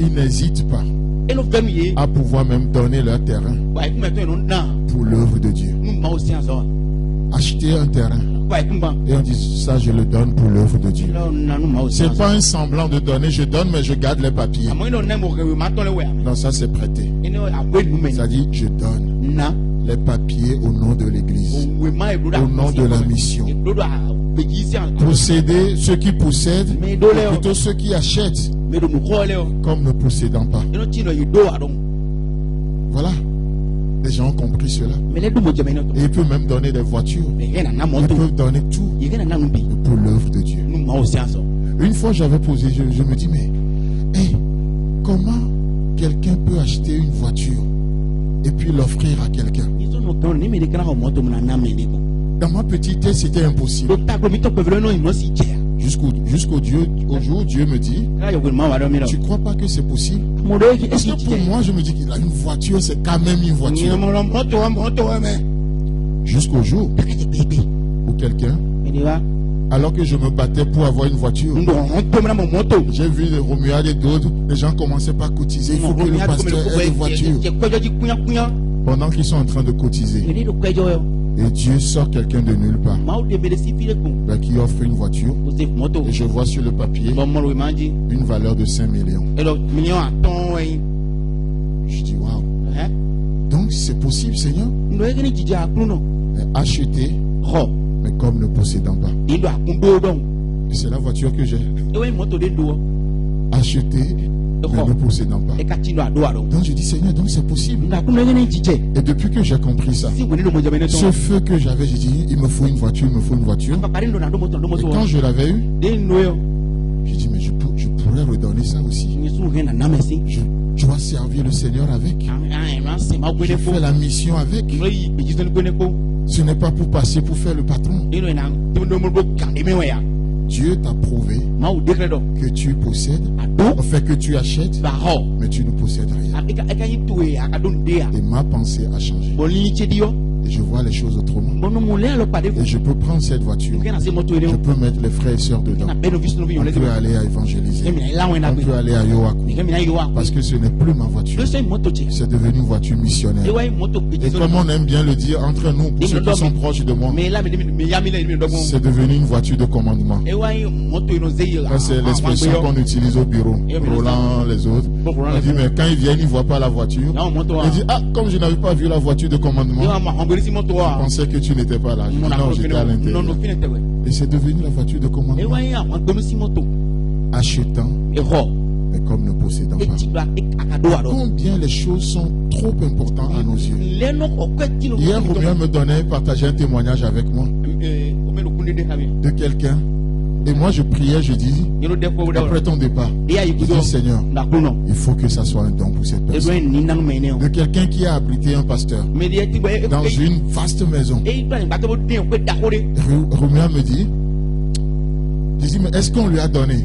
ils n'hésitent pas à pouvoir même donner leur terrain pour l'œuvre de Dieu. Acheter un terrain et on dit ça je le donne pour l'œuvre de Dieu. C'est pas un semblant de donner, je donne mais je garde les papiers. Non, ça c'est prêté. Ça dit je donne les papiers au nom de l'église, au nom de la mission. Posséder ceux qui possèdent, ou plutôt ceux qui achètent, comme ne possédant pas. Voilà. Les gens ont compris cela. Et ils peuvent même donner des voitures. Ils peuvent donner tout pour l'œuvre de Dieu. Une fois j'avais posé, je me dis, mais comment quelqu'un peut acheter une voiture et puis l'offrir à quelqu'un? Dans ma petite tête, c'était impossible. Jusqu'au jour où Dieu me dit, tu crois pas que c'est possible? Parce que pour moi, je me dis qu'il a une voiture, c'est quand même une voiture. Jusqu'au jour où quelqu'un, alors que je me battais pour avoir une voiture, j'ai vu les Romuald et d'autres, les gens commençaient par cotiser. Il faut que le pasteur ait une voiture. Pendant qu'ils sont en train de cotiser, et Dieu sort quelqu'un de nulle part qui offre une voiture. Et je vois sur le papier une valeur de 5 millions. Je dis waouh. Donc c'est possible, Seigneur. Acheter, mais comme ne possédant pas. Et c'est la voiture que j'ai. Acheter, mais ne possédant pas. Donc je dis Seigneur, donc c'est possible. Et depuis que j'ai compris ça, ce feu que j'avais, j'ai dit il me faut une voiture, il me faut une voiture. Et quand je l'avais eu, j'ai dit mais je pourrais redonner ça aussi. Je dois servir le Seigneur avec. Je fais la mission avec. Ce n'est pas pour passer pour faire le patron. Dieu t'a prouvé que tu possèdes, enfin que tu achètes, mais tu ne possèdes rien. Et ma pensée a changé. Et je vois les choses autrement. Et je peux prendre cette voiture. Je peux mettre les frères et sœurs dedans. On peut aller à évangéliser. On peut aller à Yoaku. Parce que ce n'est plus ma voiture. C'est devenu une voiture missionnaire. Et comme on aime bien le dire entre nous, pour ceux qui sont proches de moi, c'est devenu une voiture de commandement. C'est l'expression qu'on utilise au bureau. Roland, les autres. On dit, mais quand ils viennent, ils ne voient pas la voiture. Ils disent, ah, comme je n'avais pas vu la voiture de commandement, je pensais que tu n'étais pas là. Je dis, non, j'étais à l'intérieur. Et c'est devenu la voiture de commandement. Achetant, mais comme ne possédant pas. Combien les choses sont trop importantes à nos yeux. Hier, Romain me donnait, partageait un témoignage avec moi de quelqu'un. Et moi je priais, je dis, après ton départ, je dis Seigneur, il faut que ça soit un don pour cette personne. De quelqu'un qui a abrité un pasteur dans une vaste maison. Romain me dit, mais est-ce qu'on lui a donné?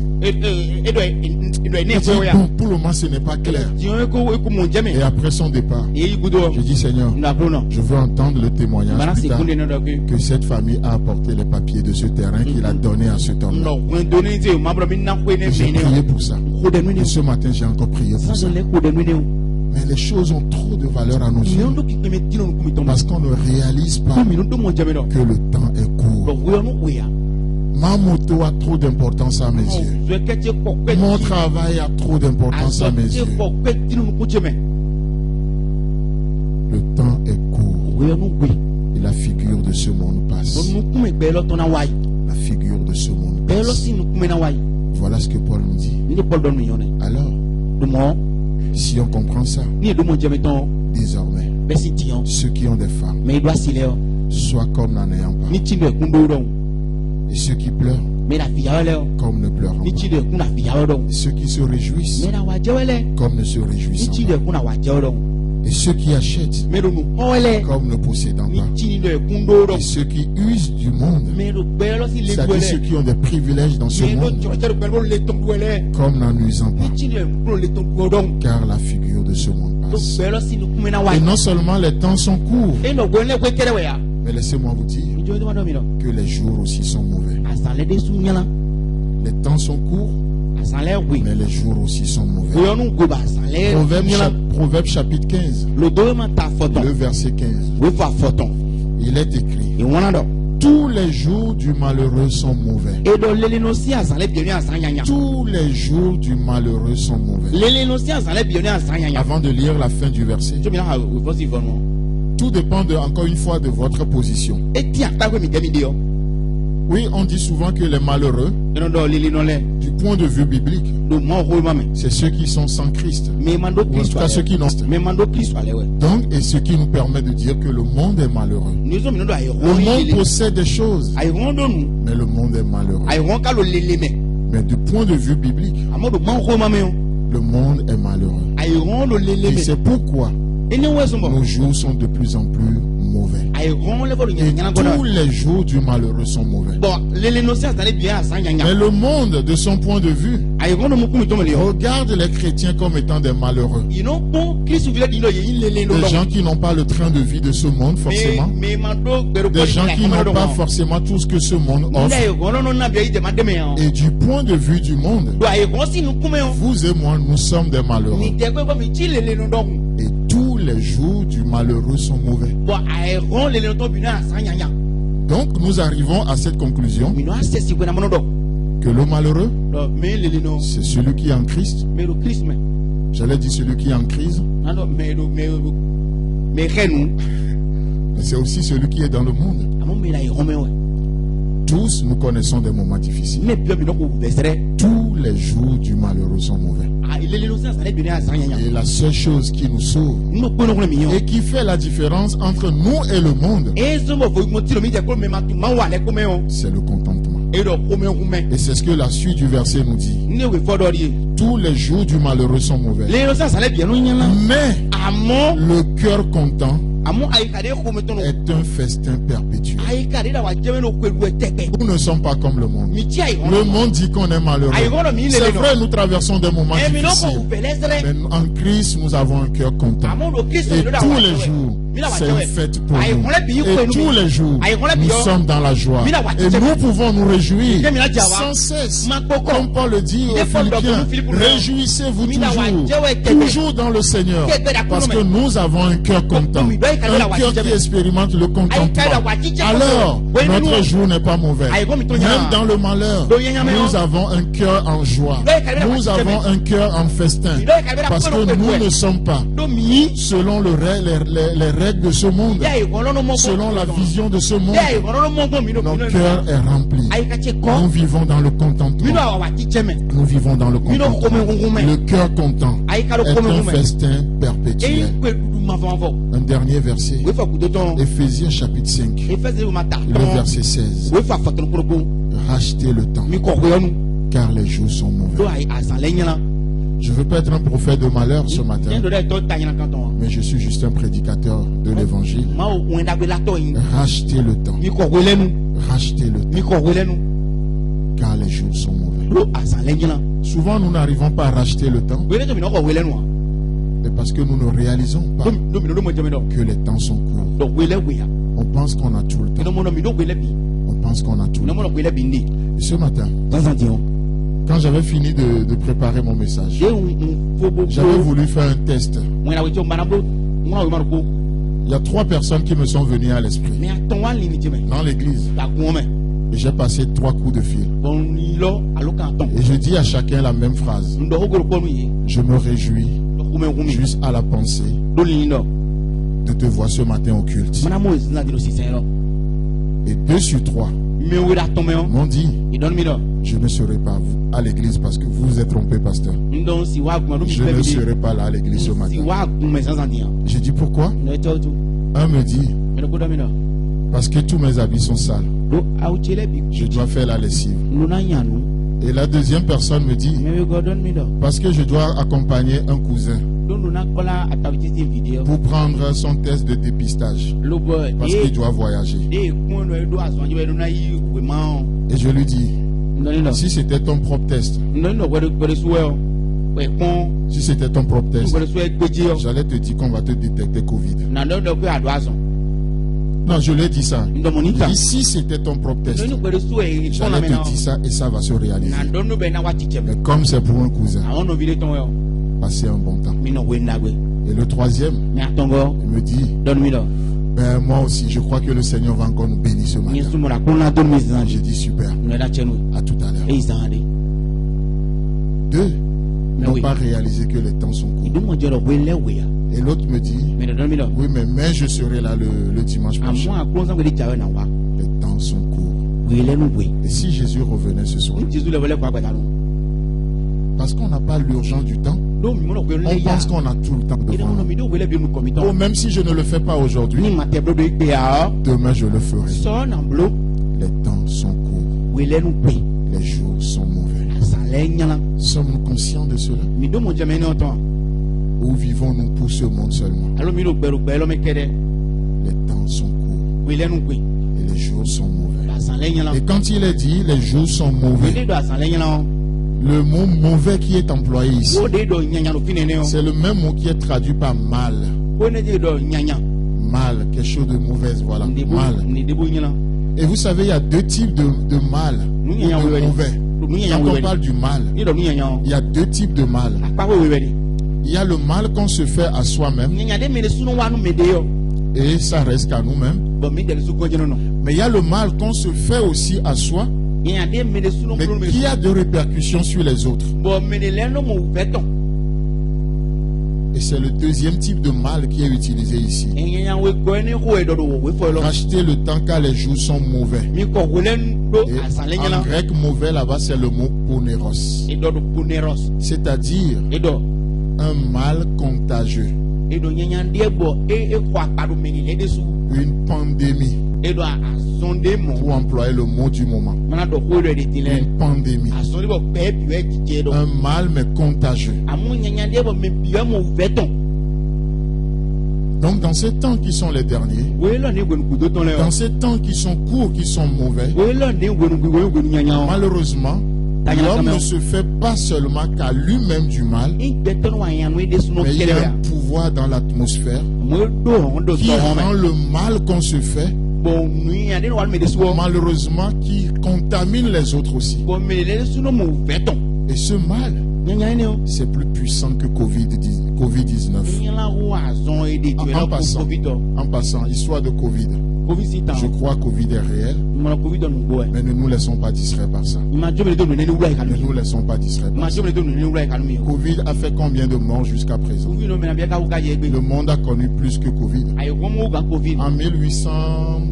Bon, pour le moment ce n'est pas clair. Et après son départ, je dis Seigneur, je veux entendre le témoignage plus tard que cette famille a apporté les papiers de ce terrain qu'il a donné à cet homme-là. J'ai prié pour ça. Et ce matin j'ai encore prié pour ça. Mais les choses ont trop de valeur à nos yeux parce qu'on ne réalise pas que le temps est court. Ma moto a trop d'importance à mes yeux. Mon travail a trop d'importance à mes yeux. Le temps est court. Et la figure de ce monde passe. La figure de ce monde passe. Voilà ce que Paul nous dit. Alors, si on comprend ça, désormais, ceux qui ont des femmes, soient comme n'en ayant pas. Et ceux qui pleurent, comme ne pleurant pas. Et ceux qui se réjouissent, comme ne se réjouissant pas. Et ceux qui achètent, comme ne possédant pas. Et ceux qui usent du monde, c'est-à-dire ceux qui ont des privilèges dans ce monde, comme n'en usant pas. Car la figure de ce monde passe. Et non seulement les temps sont courts, mais laissez-moi vous dire que les jours aussi sont mauvais. Les temps sont courts, mais les jours aussi sont mauvais. Proverbe chapitre 15, le verset 15. Il est écrit: tous les jours du malheureux sont mauvais. Tous les jours du malheureux sont mauvais. Avant de lire la fin du verset, tout dépend encore une fois de votre position. Oui, on dit souvent que les malheureux, du point de vue biblique, c'est ceux qui sont sans Christ. Ou en tout cas ceux qui n'ont. Donc, et ce qui nous permet de dire que le monde est malheureux. Le monde possède des choses, mais le monde est malheureux. Mais du point de vue biblique, le monde est malheureux. Et c'est pourquoi nos jours sont de plus en plus mauvais. Et tous les jours du malheureux sont mauvais. Mais le monde, de son point de vue, regarde les chrétiens comme étant des malheureux. Des gens qui n'ont pas le train de vie de ce monde forcément. Des gens qui n'ont pas forcément tout ce que ce monde offre. Et du point de vue du monde, vous et moi, nous sommes des malheureux. Et tous les jours du malheureux sont mauvais. Donc nous arrivons à cette conclusion que le malheureux, c'est celui qui est en Christ. J'allais dire celui qui est en crise. Mais c'est aussi celui qui est dans le monde. Tous nous connaissons des moments difficiles. Tous les jours du malheureux sont mauvais. Et la seule chose qui nous sauve et qui fait la différence entre nous et le monde, c'est le contentement. Et c'est ce que la suite du verset nous dit. Tous les jours du malheureux sont mauvais. Mais le cœur content est un festin perpétuel. Nous ne sommes pas comme le monde. Le monde dit qu'on est malheureux. C'est vrai, nous traversons des moments difficiles. Mais en Christ, nous avons un cœur content. Et tous les jours, c'est une fête pour nous. Et tous les jours, nous sommes dans la joie. Et nous pouvons nous réjouir sans cesse. Comme Paul le dit aux Philippiens, réjouissez-vous toujours dans le Seigneur. Parce que nous avons un cœur content. Un cœur qui expérimente le contentement. Alors, notre jour n'est pas mauvais. Même dans le malheur, nous avons un cœur en joie. Nous avons un cœur en festin. Parce que nous ne sommes pas selon les règles de ce monde, selon la vision de ce monde. Notre cœur est rempli. Nous vivons dans le contentement. Nous vivons dans le contentement. Le cœur content est un festin perpétuel. Un dernier verset, Éphésiens chapitre 5, le verset 16. Rachetez le temps, car les jours sont mauvais. Je ne veux pas être un prophète de malheur ce matin, mais je suis juste un prédicateur de l'évangile. Rachetez le temps. Rachetez le temps, car les jours sont mauvais. Souvent, nous n'arrivons pas à racheter le temps, mais parce que nous ne réalisons pas que les temps sont courts. On pense qu'on a tout le temps. On pense qu'on a tout le temps. Et ce matin, quand j'avais fini de préparer mon message, j'avais voulu faire un test. Il y a 3 personnes qui me sont venues à l'esprit dans l'église. Et j'ai passé 3 coups de fil. Et je dis à chacun la même phrase. Je me réjouis juste à la pensée de te voir ce matin au culte. Et 2 sur 3 m'ont dit: je ne serai pas à l'église parce que vous vous êtes trompé, pasteur. Je ne serai pas là à l'église ce matin. J'ai dit pourquoi? Un me dit: parce que tous mes habits sont sales. Je dois faire la lessive. Et la deuxième personne me dit: parce que je dois accompagner un cousin pour prendre son test de dépistage, parce qu'il doit voyager. Et je lui dis: si c'était ton propre test, si c'était ton propre test, j'allais te dire qu'on va te détecter Covid. Non, je l'ai dit ça. ndo monita Ici, c'était ton propre test. no kwere so e J'allais te dire ça et ça va se réaliser. na ndo no be na wati chebe Mais comme c'est pour un cousin, awon vile ton yo passez un bon temps. mi no we na we Et le troisième, mi atongo il me dit, don mi lo ben moi aussi, je crois que le Seigneur va encore nous bénir ce ni matin. sumo la kuna don mi J'ai zanji dit super. no da chenu À tout à l'heure. e zande Deux Mais n'ont oui. pas réalisé que les temps sont courts. idu mo jero we le we ya Et l'autre me dit, mi don mi lo oui, mais je serai là le dimanche prochain. amwa akon san we di chawe na wa Les temps sont courts. we le no we Et si Jésus revenait ce soir, Jésus le wele kwa kwa no parce qu'on n'a pas l'urgence du temps, do mi mo no we le on ya pense qu'on a tout le temps ida devant mo no nous. mi do we le bi mu komito Oh, même si je ne le fais pas ni aujourd'hui, mate bro do ikpe ya demain je le ferai. so na blo Les temps sont courts. we le no we Les jours sont mauvais. sa le nyala Sommes-nous conscients de cela? mi do mo jeme no ton Ou vivons-nous pour ce monde seulement? alo mi do gbero gbe lo me kede Les temps sont courts we le no we et les jours sont mauvais. da sa le nyala Et quand il est dit les jours sont we mauvais, de do sa le nyala le mot mauvais qui est employé ici, wo de do nyanya no finene o c'est le même mot qui est traduit par mal. wo ne de do nyanya Mal, quelque chose de mauvaise, voilà. ni bo Mal. ni de bo nyala Et vous savez, il y a deux types de mal ou Nous, il y a un de mauvais. mauvais. Nous, il y a un Quand on mauvais. parle du mal, ni do nyanya il y a deux types de mal. apa we we Il y a le mal qu'on se fait à soi-même nyanya de me de sunu wa no me de yo et ça reste qu'à nous-mêmes. bo mi de su ko jeno no Mais il y a le mal qu'on se fait aussi à soi, nyanya de me de sunu mais bro me qui a des répercussions sur les autres. bo me de le no mo veton Et c'est le deuxième type de mal qui est utilisé ici. nyanya we go ni ko e do do we fo lo Racheter le temps car les jours sont mauvais. mi ko we le do Et asa le en nyala grec, mauvais là-bas, c'est le mot poneros. e do do kuneros C'est-à-dire e do un mal contagieux, nyanya de bo e ko apado me ni le de su une pandémie, e do asonde mo pour employer le mot du moment. mana do ko de ti le Une pandémie. asonde bo pe bi we ti do Un mal mais contagieux. amu nyanya de bo me bi mo veton Donc dans ces temps qui sont les derniers, we lo ni gwenu kudo ton le dans ces temps qui sont courts, qui sont mauvais, we lo ni gwenu nyanya malheureusement, l'homme ne se fait pas seulement qu'à lui-même du mal, igbeton wa yan we de sunu mais il y kele a ya un pouvoir dans l'atmosphère mo do qui so rend me le mal qu'on se fait, bon nuya de wa me de suo malheureusement, qui contamine les autres aussi. bon me le sunu mo veton Et ce mal, nyanya ni o c'est plus puissant que Covid-19. nyala wa zon e de ti En lo passant, covid en passant, histoire de Covid. covid si ta Je crois que Covid est réel, mo covid no go e mais ne nous laissons pas distraire par ça. ma jo me de no ne wura e Ne kanu nous laissons pas distraire ma par ça. jo me de no ne wura e kanu mi Covid a fait combien de morts jusqu'à présent? covid no me na bia ka uka ye gbe Le monde a connu plus que Covid. ayo ko mo ga covid En 1800,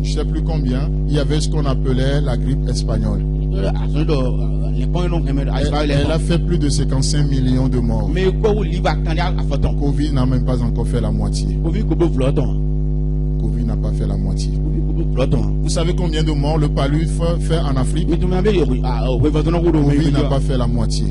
je sais plus combien, il y avait ce qu'on appelait la grippe espagnole. aso do le point no keme do Elle a fait plus de 55 millions de morts. me ko wu liba kan ya afoton Covid n'a même pas encore fait la moitié. covid ko bo floton Covid n'a pas fait la moitié. covid ko bo floton Vous savez combien de morts le palu fait en Afrique? mi to me be yo we foton ko do me Covid n'a pas fait la moitié.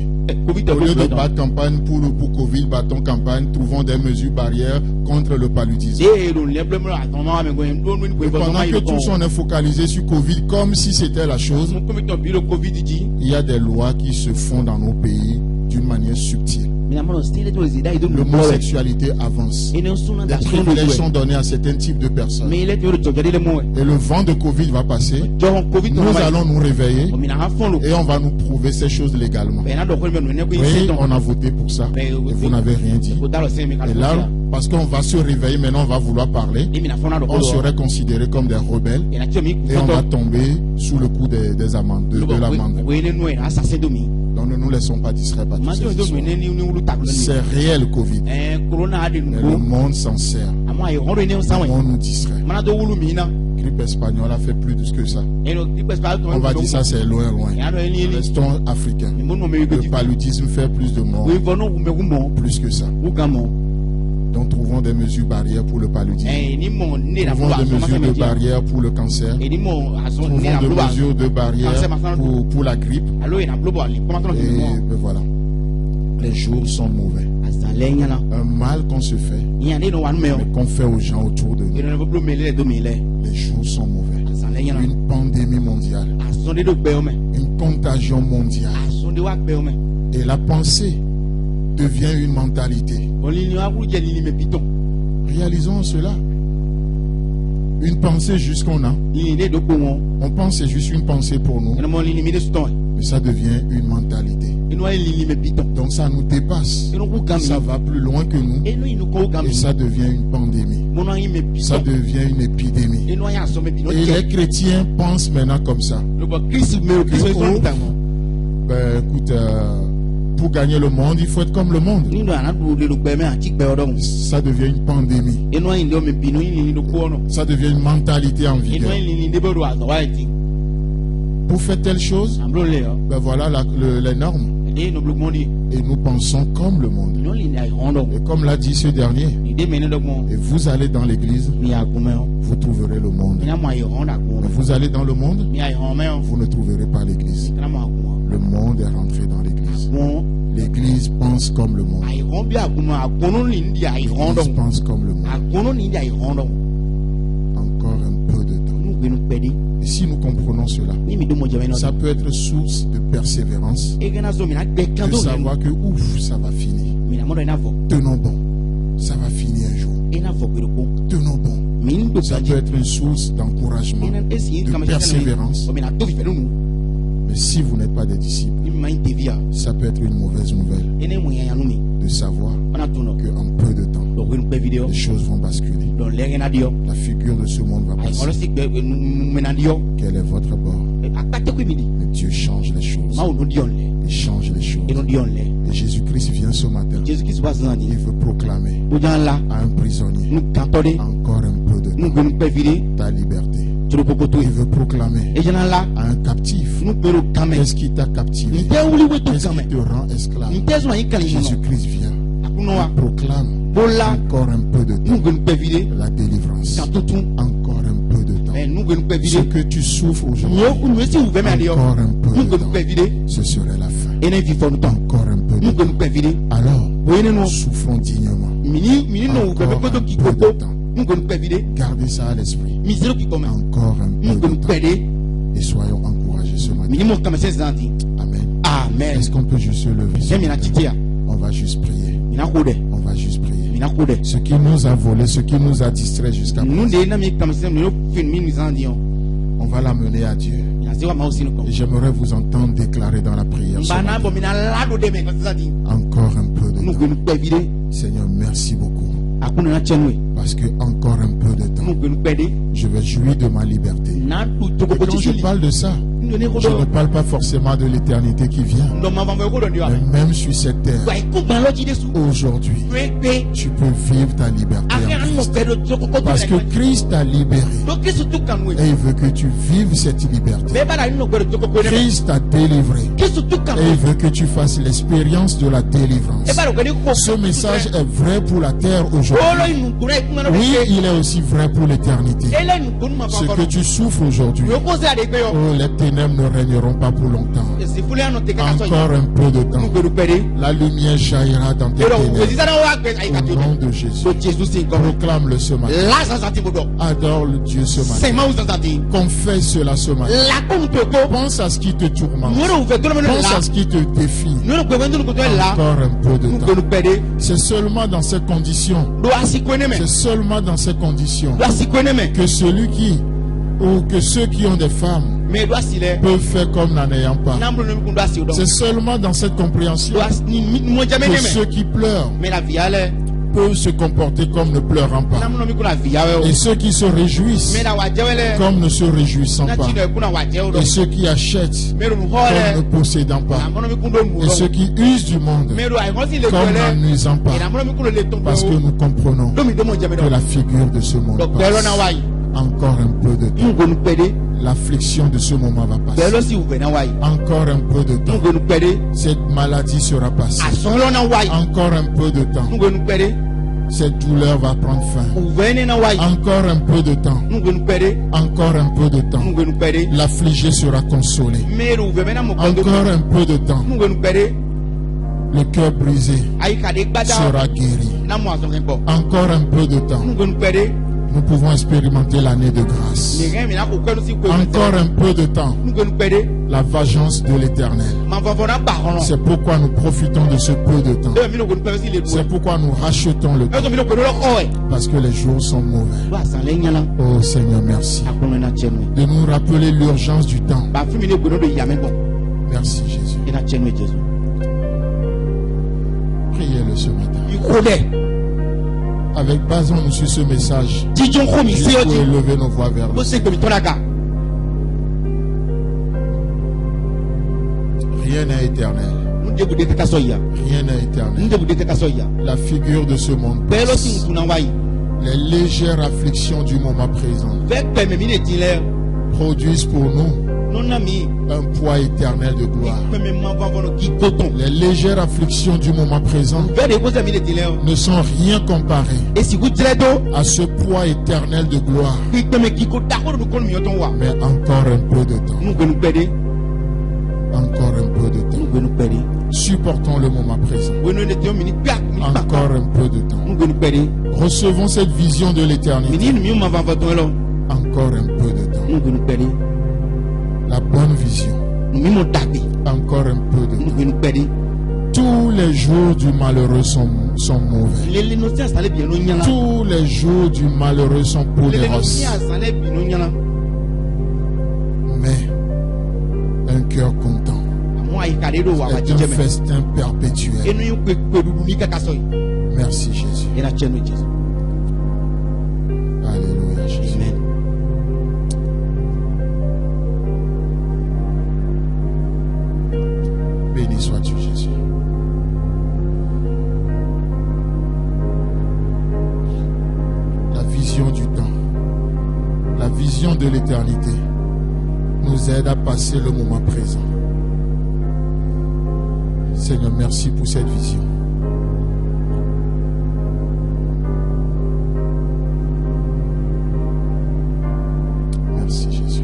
covid Au to lieu de floton battre campagne pour Covid, battons campagne, trouvons des mesures barrières contre le paludisme. de do le blemo aton ma me go do no ni ko Et foton pendant ma que yo tous on est focalisé sur Covid comme si c'était la chose, mo ko mi to bi lo covid ji il y a des lois qui se font dans nos pays d'une manière subtile. mi na mo stile to zida ido no mo L'homosexualité avance. ene suna Des da sunu privilèges do sont donnés à certains types de personnes. me ile to to jade le mo Et le vent de Covid va passer. jo covid Nous allons nous réveiller o mi na ha fon lo et on va nous prouver ces choses légalement. be na do ko me no ne ko Oui, ise ton on a voté pour ça. Et vous n'avez rien dit. ko dalo se mi ka Et là, parce qu'on va se réveiller, maintenant on va vouloir parler. mi na fona do ko On serait considérés comme des rebelles e na ti mi et on va foton tomber sous le coup des amendes, de l'amende. we ne no e assassin do mi Donc ne nous laissons pas distraire par ma toutes jo ces do mi histoires. ne ni wulu tablo ni C'est réel Covid. corona ade Mais no le monde s'en sert. amo ay horo ne Le sawe monde nous distrait. mana do wulu mi na Grippe espagnole a fait plus de ce que ça. e no ti pas On va dire ça, c'est loin, loin. ya no ni ni Restons africains. mo no me go Le ti paludisme fait plus de morts, we vono me go mo plus que ça. u ka mo Donc trouvons des mesures barrières pour le paludisme. ni mo ne na Trouvons flo des aso ma mesures de se barrières pour le cancer. e ni mo aso Trouvons ne na des flo aso mesures de barrières pour la grippe. alo e na flo bo ali ko ma ton Et mo ben voilà. Les jours sont mauvais. asa le nya na Un mal qu'on se fait, ya ne no wan me o mais qu'on fait aux gens autour de e nous. no flo me le do mi le Les jours sont mauvais. asa le nya na Une pandémie mondiale, aso de do gbe o me une contagion mondiale. aso de wa gbe o me Et la pensée devient une mentalité. o li ni wa ku je li me piton Réalisons cela. Une pensée juste qu'on a. On pense c'est juste une pensée pour nous. Mais ça devient une mentalité. Donc ça nous dépasse. Ça va plus loin que nous. Et ça devient une pandémie. Ça devient une épidémie. Et les chrétiens pensent maintenant comme ça. Ben écoute, pour gagner le monde, il faut être comme le monde. Ça devient une pandémie. Ça devient une mentalité en vigueur. Pour faire telle chose, ben voilà les normes. Et nous pensons comme le monde. Et comme l'a dit ce dernier, et vous allez dans l'église, vous trouverez le monde. Mais vous allez dans le monde, vous ne trouverez pas l'église. Le monde est rentré dans l'église. L'église pense comme le monde. L'église pense comme le monde. Encore un peu de temps. Et si nous comprenons cela, ça peut être source de persévérance, de savoir que ouf, ça va finir. Tenons bon, ça va finir un jour. Tenons bon. Ça peut être une source d'encouragement, de persévérance. Mais si vous n'êtes pas des disciples, ça peut être une mauvaise nouvelle de savoir qu'en peu de temps, les choses vont basculer. La figure de ce monde va passer. Quel est votre bord? Mais Dieu change les choses. Il change les choses. Et Jésus-Christ vient ce matin. Il veut proclamer à un prisonnier encore un peu de temps ta liberté. Il veut proclamer à un captif. Qu'est-ce qui t'a captivé? Qu'est-ce qui te rend esclave? Jésus-Christ vient. Il proclame encore un peu de temps la délivrance. Encore un peu de temps. Ce que tu souffres aujourd'hui, encore un peu de temps, ce serait la fin. Encore un peu de temps. Alors, souffrons dignement. Encore un peu de temps. Gardez ça à l'esprit. Encore un peu de temps. Et soyons encouragés ce matin. Amen. Est-ce qu'on peut juste se lever? On va juste prier. On va juste prier. Ce qui nous a volé, ce qui nous a distrait jusqu'à présent, on va l'amener à Dieu. Et j'aimerais vous entendre déclarer dans la prière ce matin. Encore un peu de temps. Seigneur, merci beaucoup. Parce que encore un peu de temps, je vais jouir de ma liberté. Et quand je parle de ça, je ne parle pas forcément de l'éternité qui vient, mais même sur cette terre, aujourd'hui, tu peux vivre ta liberté en Christ. Parce que Christ t'a libéré et il veut que tu vives cette liberté. Christ t'a délivré et il veut que tu fasses l'expérience de la délivrance. Ce message est vrai pour la terre aujourd'hui. Oui, il est aussi vrai pour l'éternité. Ce que tu souffres aujourd'hui, oh, les ténèbres ne régneront pas pour longtemps. Encore un peu de temps, la lumière jaillira dans tes ténèbres. Au nom de Jésus, proclame-le ce matin. Adore le Dieu ce matin. Confesse cela ce matin. Pense à ce qui te tourmente. Pense à ce qui te défie. Encore un peu de temps. C'est seulement dans ces conditions. C'est seulement dans ces conditions que celui qui ou que ceux qui ont des femmes peuvent faire comme n'en ayant pas. C'est seulement dans cette compréhension que ceux qui pleurent peuvent se comporter comme ne pleurant pas. Et ceux qui se réjouissent comme ne se réjouissant pas. Et ceux qui achètent comme ne possédant pas. Et ceux qui usent du monde comme n'en nuisant pas. Parce que nous comprenons que la figure de ce monde passe. Encore un peu de temps. L'affliction de ce moment va passer. Encore un peu de temps. Cette maladie sera passée. Encore un peu de temps. Cette douleur va prendre fin. Encore un peu de temps. Encore un peu de temps. L'affligé sera consolé. Encore un peu de temps. Le cœur brisé sera guéri. Encore un peu de temps. Nous pouvons expérimenter l'année de grâce. Encore un peu de temps. La vengeance de l'Éternel. C'est pourquoi nous profitons de ce peu de temps. C'est pourquoi nous rachetons le temps. Parce que les jours sont mauvais. Oh Seigneur, merci de nous rappeler l'urgence du temps. Merci Jésus. Priez-le ce matin. Avec base sur ce message, vous pouvez lever nos voix vers lui. Rien n'est éternel. Rien n'est éternel. La figure de ce monde passe. Les légères afflictions du moment présent produisent pour nous un poids éternel de gloire. Les légères afflictions du moment présent ne sont rien comparées à ce poids éternel de gloire. Mais encore un peu de temps. Encore un peu de temps. Supportons le moment présent. Encore un peu de temps. Recevons cette vision de l'éternité. Encore un peu de temps. La bonne vision. Encore un peu de temps. Tous les jours du malheureux sont mauvais. Tous les jours du malheureux sont poudros. Mais un cœur content est un festin perpétuel. Merci Jésus. Alléluia Jésus. Béni sois-tu Jésus. La vision du temps, la vision de l'éternité nous aide à passer le moment présent. Seigneur, merci pour cette vision. Merci Jésus.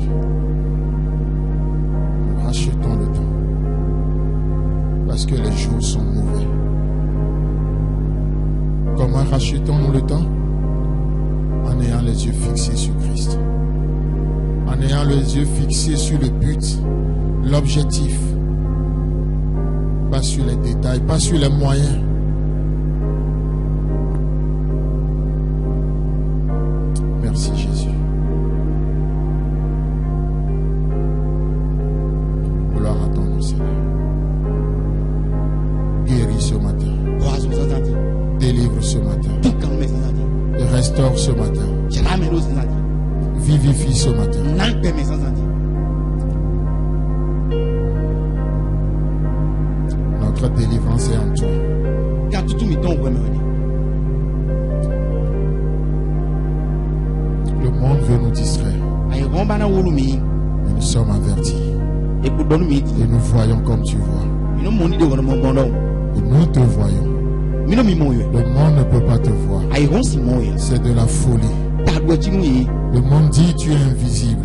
Nous rachetons le temps parce que les jours sont mauvais. Comment rachetons-nous le temps? En ayant les yeux fixés sur Christ. En ayant les yeux fixés sur le but, l'objectif. Pas sur les détails, pas sur les moyens. Merci Jésus. Gloire à ton nom Seigneur. Guéris ce matin. Délivre ce matin. Et restaure ce matin. Vivifie ce matin. Notre délivrance est en toi. Le monde veut nous distraire. Mais nous sommes avertis. Et nous voyons comme tu vois. Et nous te voyons. Le monde ne peut pas te voir. C'est de la folie. Le monde dit tu es invisible.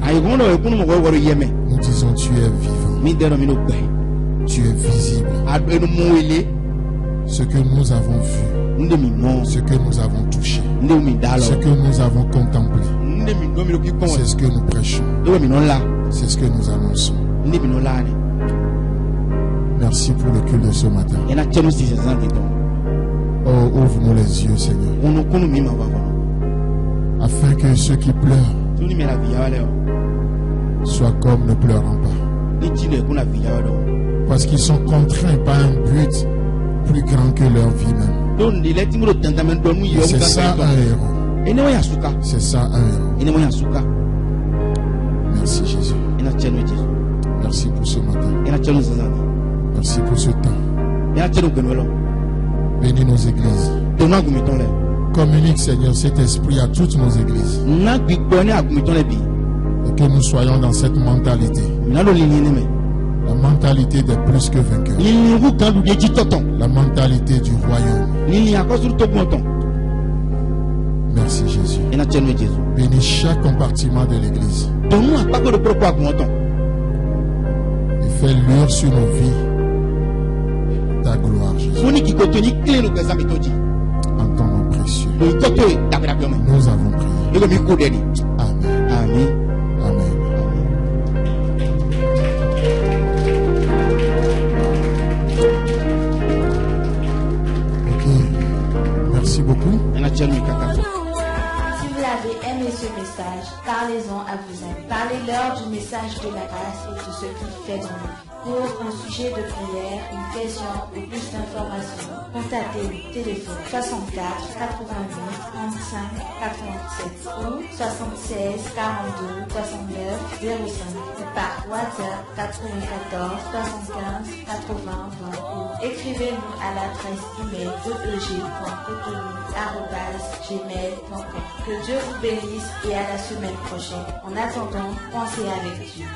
Nous disons tu es vivant. Tu es visible. Ce que nous avons vu, ce que nous avons touché, ce que nous avons contemplé, c'est ce que nous prêchons. C'est ce que nous annonçons. Merci pour le culte de ce matin. Oh, ouvre-nous les yeux, Seigneur, afin que ceux qui pleurent soient comme ne pleurant pas. Parce qu'ils sont contraints par un but plus grand que leur vie même. Et c'est ça un héros. C'est ça un héros. Merci Jésus. Merci pour ce matin. Merci pour ce temps. Bénis nos églises. Communique Seigneur cet esprit à toutes nos églises. Et que nous soyons dans cette mentalité. La mentalité des plus que vainqueurs. La mentalité du royaume. Merci Jésus. Bénis chaque compartiment de l'église. Et fais luire sur nos vies ta gloire, Jésus. En ton nom précieux. cieux. Nous avons prié. Amen. Amen. Amen. Ok. Merci beaucoup. Si vous avez aimé ce message, parlez-en à vos amis. Parlez-leur du message de la grâce et de ce qu'il fait dans nos vies. Pour un sujet de prière, une question ou plus d'informations, contactez-nous. Téléphone 64 88 35 87 ou 76 42 69 05 ou par WhatsApp 94 75 80 20 ou écrivez-nous à l'adresse email eg.cotonou@gmail.com. Que Dieu vous bénisse et à la semaine prochaine. En attendant, pensez avec Dieu.